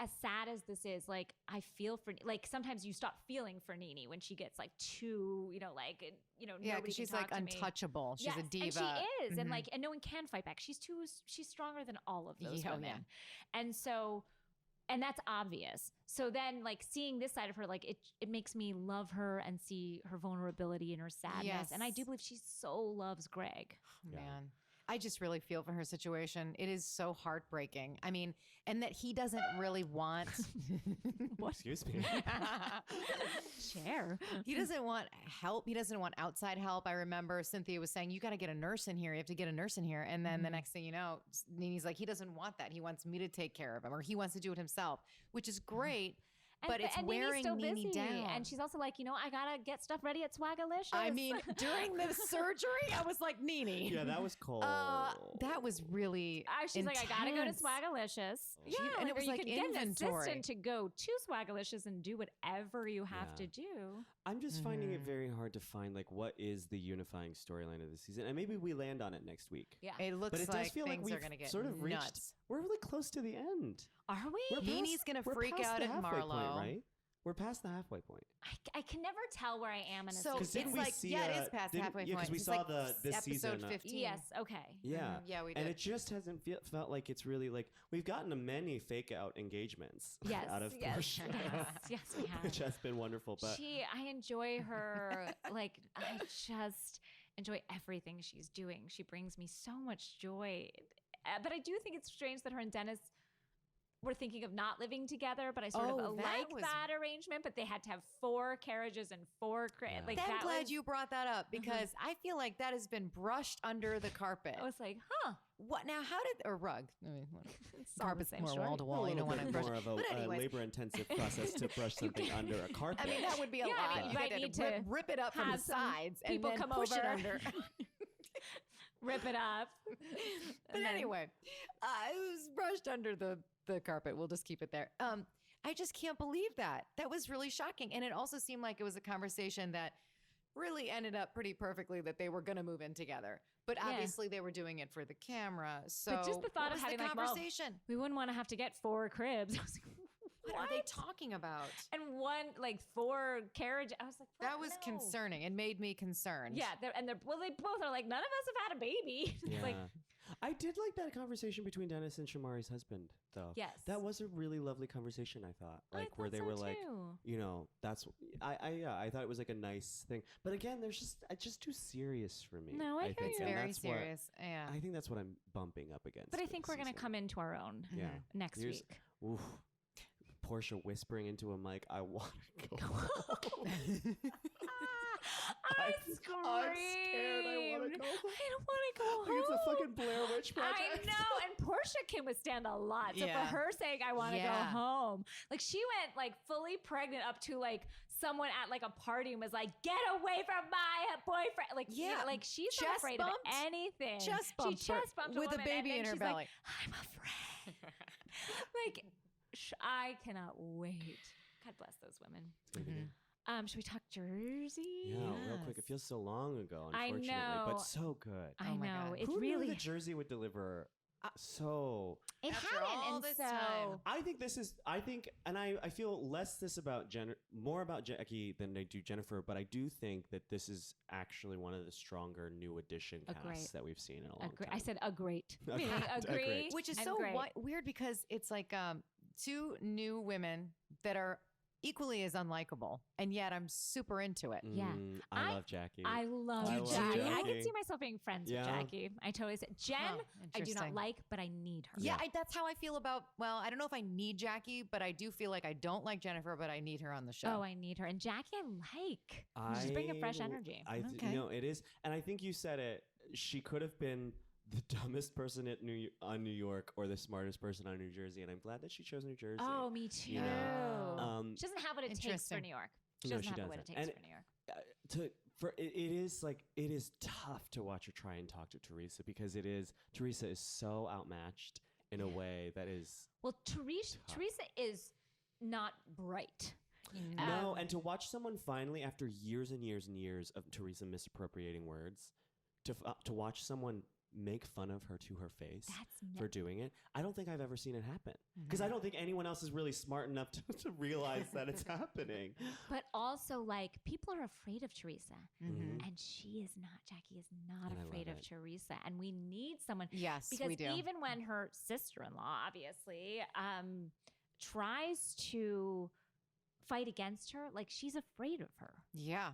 as sad as this is, like I feel for, like sometimes you stop feeling for Nene when she gets like too, yeah, nobody because can she's talk like to me. untouchable. She's a Yes, diva. and she is, and Mhm. like, and no one can fight back. She's stronger than all of those Yeah, women, yeah. and so, and that's obvious. So then, like seeing this side of her, like it makes me love her and see her vulnerability and her sadness, and I do Yes. believe she so loves Greg. Yeah. Man, I just really feel for her situation. It is so heartbreaking. I mean, and that he doesn't really want. Excuse me. Share. He doesn't want help. He doesn't want outside help. I remember Cynthia was saying, you got to get a nurse in here. You have to get a nurse in here. And then the next thing you know, Nene's like, he doesn't want that. He wants me to take care of him or he wants to do it himself, which is great. But it's Nene's wearing still Nene busy. down. And she's also like, I gotta get stuff ready at Swagalicious. I mean, during the surgery, I was like, Nene. Yeah, that was cold. That was really she's like, I gotta go to intense. Swagalicious. She- Yeah, and it or was you like could get an inventory. assistant to go to Swagalicious and do whatever you have Yeah. to do. I'm just finding it Mhm. very hard to find like what is the unifying storyline of the season, and maybe we land on it next week. Yeah. It looks But it like does feel like things we've are going to get sort of reached. nuts. We're really close to the end. Are we? We're Nene's gonna we're freak past out the at halfway point, Marlo. right? We're past the halfway point. I can never tell where I am in a So season. Because didn't it's we like, see? yeah, it is past the halfway Yeah, point. because we It's saw like this episode season. 15. Yes, okay. Yeah, Mhm. Yeah, we and did. it just hasn't felt like it's really like we've gotten to many fake out engagements Yes, out of yes, Porsha, yes, we have. which has been wonderful. But I enjoy her. Like, I just enjoy everything she's doing. She brings me so much joy. But I do think it's strange that her and Dennis were thinking of not living together, but I sort of like that arrangement. But they had to have 4 carriages and 4 like I'm that. glad you brought that up because I feel like that has been brushed under the carpet. I was like, huh. What now? How did or rug? I mean, carpet's same more story. wall to wall. You don't want to brush. More of a labor-intensive process to brush something under a carpet. I mean, that would be a lot. I mean, You might had need to to rip it up from the sides and people then come push over. it under. Rip it up. But anyway, it was brushed under the carpet. We'll just keep it there. I just can't believe that. That was really shocking. And it also seemed like it was a conversation that really ended up pretty perfectly that they were going to move in together. But obviously they were doing it for the camera. So but just the thought of having the conversation. We wouldn't want to have to get 4 cribs. I was like, what are they talking about? And 4 carriage. I was like, that was concerning. It made me concerned. Yeah. They both are like, none of us have had a baby. Yeah. Like, I did like that conversation between Dennis and Shamari's husband, though. Yes. That was a really lovely conversation, I thought. Like, where they so were like, too. you know, that's, I thought it was like a nice thing. But again, it's just too serious for me. No, I hear think. you. And Very that's serious. Yeah. I think that's what I'm bumping up against. But I think we're going to come into our own next week. Oof. Porsha whispering into a mic, I want to go home. I I'm screamed. scared. I want to go home. I don't want to go home. Like it's a fucking Blair Witch Project. I know. And Porsha can withstand a lot. So for her saying, I want to go home. Like she went like fully pregnant up to like someone at like a party and was like, get away from my boyfriend. Like, you know, like she's not afraid of anything. She chest bumped with a baby in her belly. Like, I'm afraid. Like, I cannot wait. God bless those women. Should we talk Jersey? Yeah, real quick. It feels so long ago, unfortunately, but so good. I know. It Who really knew that Jersey would deliver so. It hadn't, and so time. I think this is. I feel more about Jackie than I do Jennifer, but I do think that this is actually one of the stronger new addition casts that we've seen in a long time. I said a great. Agree. Which is so weird because it's like 2 new women that are equally as unlikable, and yet I'm super into it. Yeah. I love Jackie. I love Jackie. I can see myself being friends with Jackie. I totally say Jen, I do not like, but I need her. Yeah, that's how I feel about, well, I don't know if I need Jackie, but I do feel like I don't like Jennifer, but I need her on the show. Oh, I need her. And Jackie, I like. She's bringing fresh energy. No, it is. And I think you said it. She could have been the dumbest person on New York or the smartest person on New Jersey, and I'm glad that she chose New Jersey. Oh, me too. You know? She doesn't have what it takes for New York. She doesn't have what it takes for New York. It is tough to watch her try and talk to Teresa because Teresa is so outmatched in a way that is Teresa is not bright. No, and to watch someone finally, after years and years and years of Teresa misappropriating words, to watch someone make fun of her to her face for doing it. I don't think I've ever seen it happen because I don't think anyone else is really smart enough to realize that it's happening. But also, like, people are afraid of Teresa, and Jackie is not afraid of Teresa, and we need someone. Yes, because we do. Even when her sister-in-law, obviously, tries to fight against her, like, she's afraid of her. Yeah.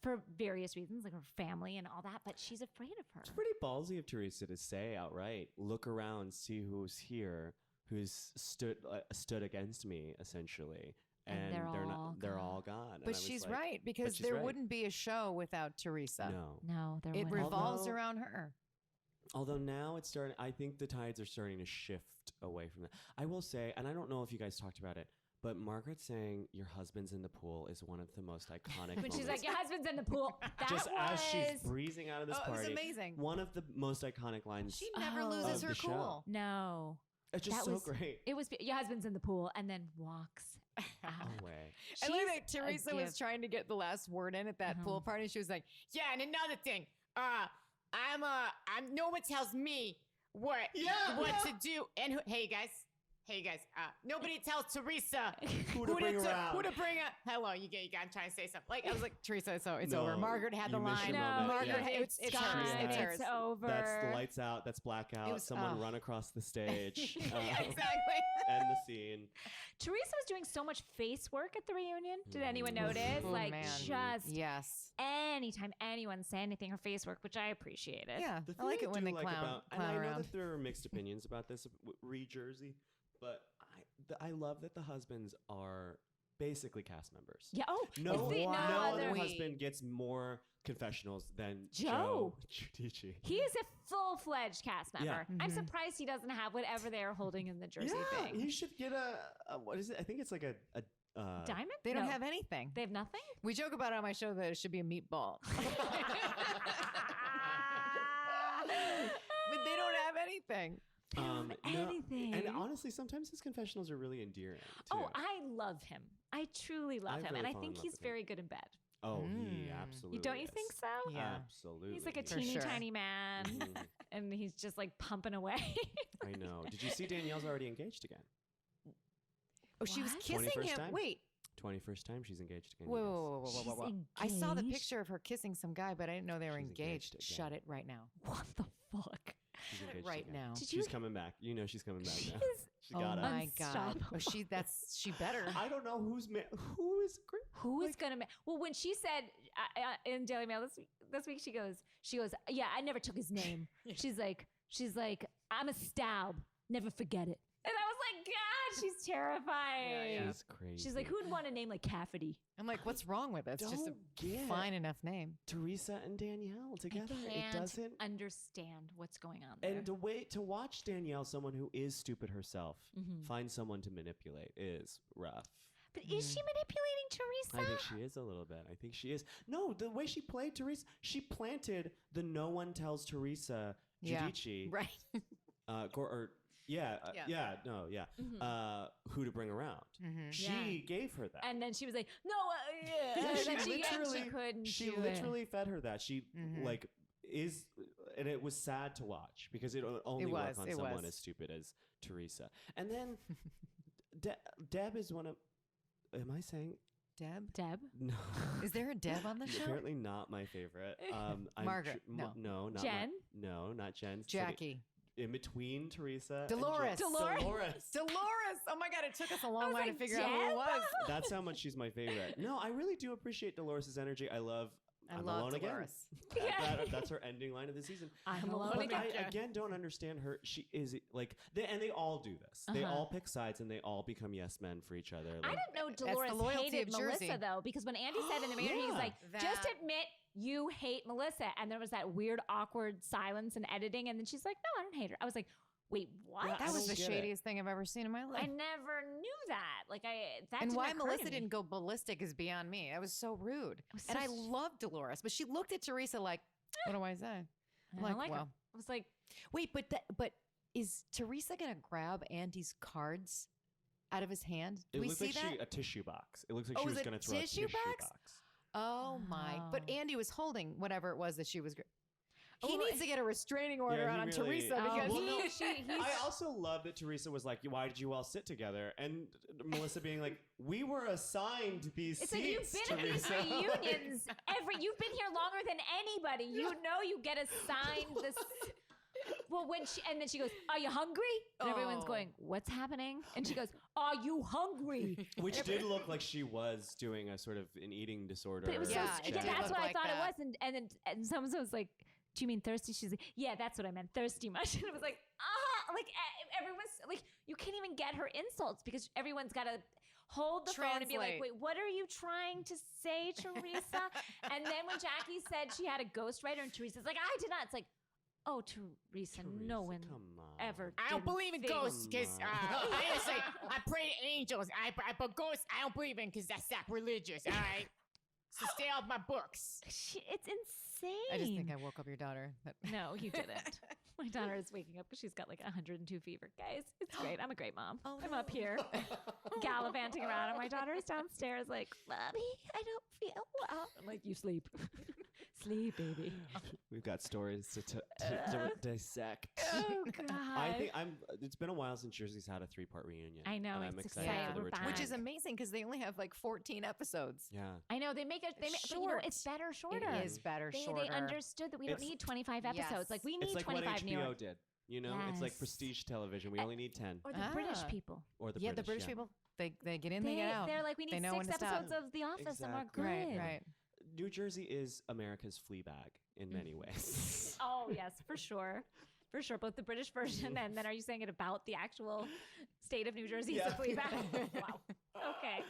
For various reasons, like her family and all that, but she's afraid of her. It's pretty ballsy of Teresa to say outright, look around, see who's here, who's stood against me, essentially. And they're all gone. But she's right, because there wouldn't be a show without Teresa. No, there wouldn't. It revolves around her. Although now it's starting, I think the tides are starting to shift away from that. I will say, and I don't know if you guys talked about it, but Margaret saying your husband's in the pool is one of the most iconic moments. She's like, your husband's in the pool. As she's breezing out of this party. It was amazing. One of the most iconic lines. She never loses her cool. No. It's just so great. It was, your husband's in the pool and then walks out. Away. I love that Teresa was trying to get the last word in at that pool party. She was like, yeah, and another thing, no one tells me what to do. And hey guys, nobody tells Teresa who to bring around. Who to bring up. Hello, you got, I'm trying to say something. Like, I was like, Teresa, so it's over. Margaret had the line. Margaret, it's hers. It's over. That's the lights out. That's blackout. Someone run across the stage. Exactly. End the scene. Teresa was doing so much face work at the reunion. Did anyone notice? Yes. Anytime anyone say anything, her face work, which I appreciated. Yeah, I like it when they clown and I know around. that there are mixed opinions about this re Jersey, but I love that the husbands are basically cast members. Yeah. Oh, No, see, no other Wait. husband gets more confessionals than Joe. Giudice. he is a full-fledged cast member. Yeah. I'm Mhm. surprised he doesn't have whatever they're holding in the jersey Yeah, thing. he should get a what is it? I think it's like a Diamond? They don't No. have anything. They have nothing? We joke about it on my show that it should be a meatball. But they don't have anything. no, anything. And honestly, sometimes his confessionals are really endearing too. Oh, I love him. I truly love I've him. really and I fallen in think he's he's love with him. very good in bed. Oh, he Mm. absolutely. You don't you is. think so? Yeah. Absolutely. He's like a is. For teeny sure. tiny man. Mhm. And he's just like pumping away. I know. Did you see Danielle's already engaged again? Oh, she was What? kissing 21st him. time? Wait. 21st time she's engaged again. Whoa, you whoa, guys. whoa, whoa, whoa, whoa, whoa. She's I saw the engaged? picture of her kissing some guy, but I didn't know they were She's engaged. engaged Shut again. it right now. What the fuck? She's Shut it engaged right again. now. Did She's you- coming back. You know she's coming back She now. is She got Oh it. my god. Unstoppable. Oh, she better. I don't know who is great. Who is gonna? Well, when she said in Daily Mail this week, she goes, yeah, I never took his name. She's like, I'm a Staub, never forget it. And I was like, God, she's terrifying. Yeah. She's crazy. She's like, who'd want a name like Cafferty? I'm like, what's wrong with it? It's just Don't a get fine enough name. Teresa and Danielle together. I It can't doesn't. understand what's going on there. And to watch Danielle, someone who is stupid herself, Mhm. find someone to manipulate is rough. But is she manipulating Teresa? I think she is a little bit. I think she is. No, the way she played Teresa, she planted the no one tells Teresa Yeah. Giudice, Right. who to bring around. Mhm. She gave her that. And then she was like, no, yeah. Yeah, And she then she literally- couldn't. She do it. literally fed her that. She Mhm. like is, and it was sad to watch because it would only work on someone was. as stupid as Teresa. And then Deb is one of. Am I saying Deb? no? Is there a Deb on the show? Apparently not my favorite. Margaret, no. no, not Jen? no, not Jen. Jackie. In between Teresa. Dolores. And Jen. Dolores? Dolores. Oh my God, it took us a long was while like, to figure out who it Deb? was. That's how much she's my favorite. No, I really do appreciate Dolores' energy. I'm love alone Dolores. again. Yeah. That's her ending line of the season. I'm But alone But again. I again don't understand her. She is like, they all do this. They Uh-huh. all pick sides and they all become yes men for each other. I Like, didn't know the Dolores loyalty hated of Jersey. Melissa though, because when Andy said in the mirror, he was Yeah. like, "Just That- admit you hate Melissa," and there was that weird, awkward silence and editing, and then she's like, "No, I don't hate her." I was like, "Wait, what?" Yeah, I That was don't the get it. shadiest thing I've ever seen in my life. I never knew that. Like that. And didn't why occur to Melissa me. didn't go ballistic is beyond me. That was so rude. was And so I s- love Dolores, but she looked at Teresa like, what do I say? I I'm don't like, like her. well, I was like, wait, but is Teresa gonna grab Andy's cards out of his hand? Do it we looks see like that? a tissue box. It looks like Oh, she is was it going to throw tissue a tissue box? box. Oh my! But Oh. Andy was holding whatever it was that she was. He Oh, needs to get a restraining order he on really- Teresa Oh, because well, no, he's I also love that Teresa was like, "Why did you all sit together?" And Melissa being like, "We were assigned these It's like you've seats, been at these Teresa." reunions you've been here longer than anybody. You know you get assigned this. Well, and then she goes, "Are you hungry?" And everyone's Oh. going, "What's happening?" And she goes, "Are you hungry?" Which did look like she was doing a sort of an eating disorder. But it was Yeah, so. it Yeah, did that's look what like I thought that. it was. And someone was like, "Do you mean thirsty?" She's like, "Yeah, that's what I meant, thirsty much." And it was like, everyone's like, you can't even get her insults because everyone's got to hold the phone and be like, Translate. "Wait, what are you trying to say, Teresa?" And then when Jackie said she had a ghostwriter and Teresa's like, "I did not," it's like, "Oh, Teresa, no one come on. ever." I don't didn't believe in think- ghosts because Come on. honestly, I pray to angels. But ghosts, I don't believe in because that's sacrilegious. All right, so stay off my books. It's insane. I just think I woke up your daughter. No, you didn't. My daughter is waking up because she's got like 102 fever. Guys, it's great. I'm a great mom. Oh, I'm no. up here gallivanting around, and my daughter is downstairs like, "Mommy, I don't feel well." I'm like, "You sleep. Sleep, baby." We've got stories to dissect. Oh, God. I think it's been a while since Jersey's had a 3-part reunion. I know, and I'm it's excited exciting. for the We're return. back. Which is amazing because they only have like 14 episodes. Yeah. I know they make it. But you know, it's Short. better shorter. It is better shorter. They understood that we don't It's- need 25 episodes. Yes. Like we It's need like what 25 New HBO York did. You know, it's like Yes. prestige television. We only need 10. or the British Ah. people. Or the Yeah, British, the British people, they get in, they get out. They're like, we They need know when 6 to stop. episodes of The Office, and we're Exactly. good. Right. New Jersey is America's Fleabag in many ways. Oh yes, for sure. For sure, both the British version and then are you saying it about the actual state of New Jersey? Yeah. Wow. Okay.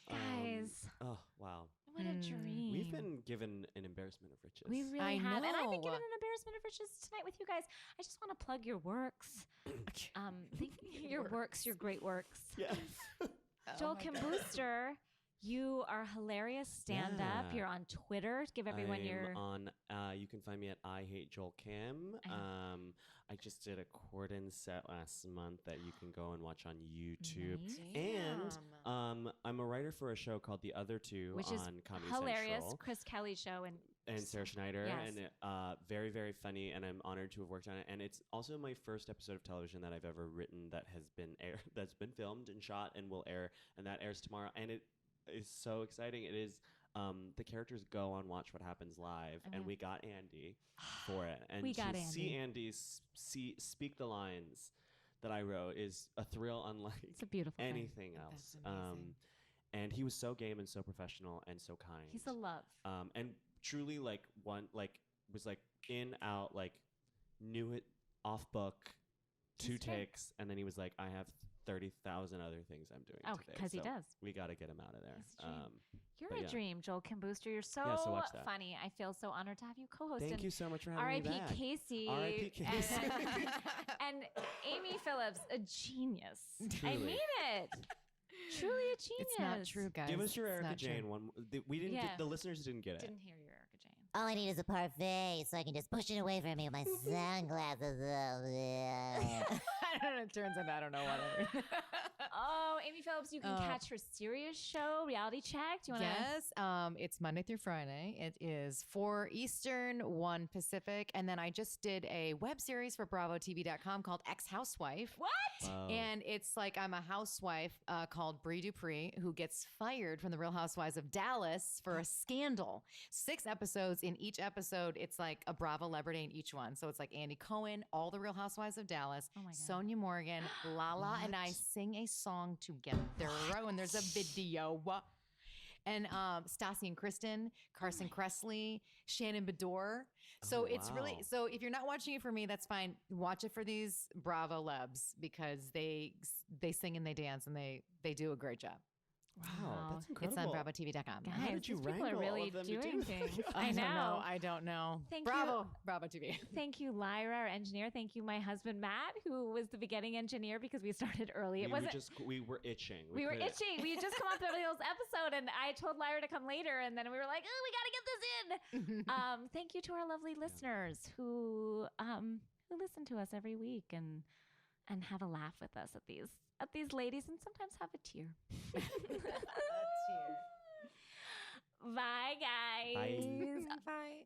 Guys, Oh, wow. what a dream. We've been given an embarrassment of riches. We really I have. And I've been know. given an embarrassment of riches tonight with you guys. I just want to plug your works. Your works, your great works. Yes. Joel Kim Booster, you are hilarious stand-up. Yeah. You're on Twitter. Give everyone your... on. You can find me at I Hate Joel Kim. I just did a Corden set last month that you can go and watch on YouTube. Nice. And I'm a writer for a show called The Other Two Which on is Comedy hilarious. Central. Chris Kelly's show. And Sarah Schneider, Yes. and very, very funny, and I'm honored to have worked on it. And it's also my first episode of television that I've ever written that has been that's been filmed and shot and will air, and that airs tomorrow. And it is so exciting. It is. The characters go on Watch What Happens Live, and we got Andy for it. And We got to Andy. see Andy speak the lines that I wrote is a thrill unlike It's a beautiful thing. anything else. That's amazing. And he was so game and so professional and so kind. He's a love. And truly was in, out, knew it off book, two He's great. takes, and then he was like, I have 30,000 other things I'm doing Oh, today. because he so does. We got to get him out of there. He's a dream. You're but a yeah. dream, Joel Kim Booster. You're so, Yeah, so watch that. funny. I feel so honored to have you co-host. Thank and you so much for having me R.I.P. back. Casey. R.I.P. Casey. And Amy Phillips, a genius. I Truly. mean it. Truly a genius. It's not true, guys. Give us your It's Erica not true. Jane one. We didn't. Yeah. The listeners didn't get it. Didn't hear your Erica Jane. All I need is a parfait so I can just push it away from me with my sunglasses. I don't know. It turns out I don't know what. Oh, Amy Phillips, you can catch her serious show, Reality Check. Do you want to? Yes, it's Monday through Friday. It is 4 Eastern, 1 Pacific. And then I just did a web series for BravoTV.com called Ex-Housewife. What? Wow. And it's like I'm a housewife called Brie Dupree who gets fired from the Real Housewives of Dallas for a scandal. 6 episodes. In each episode, it's like a Bravo celebrity in each one. So it's like Andy Cohen, all the Real Housewives of Dallas, Oh my God. Sonia Morgan, LaLa, and I sing a song together. And there's a video. And Stassi and Kristen, Carson Kressley, Shannon Bedore. So it's really, wow. so if you're not watching it for me, that's fine. Watch it for these Bravo Lebs because they sing and they dance and they do a great job. Wow, that's It's incredible. on BravoTV.com. Guys, How did you these people wrangle are all really of them to do doing that? things. I I know. I don't know. Thank Bravo. Bravo TV. Thank you, Lyra, our engineer. Thank you, my husband, Matt, who was the beginning engineer because we started early. It wasn't. We were itching. We were couldn't- itching. We had just come off Beverly Hills episode, and I told Lyra to come later, and then we were like, "Oh, we got to get this in." Thank you to our lovely listeners who listen to us every week and have a laugh with us at these ladies, and sometimes have a tear. Bye, guys. Bye. Bye.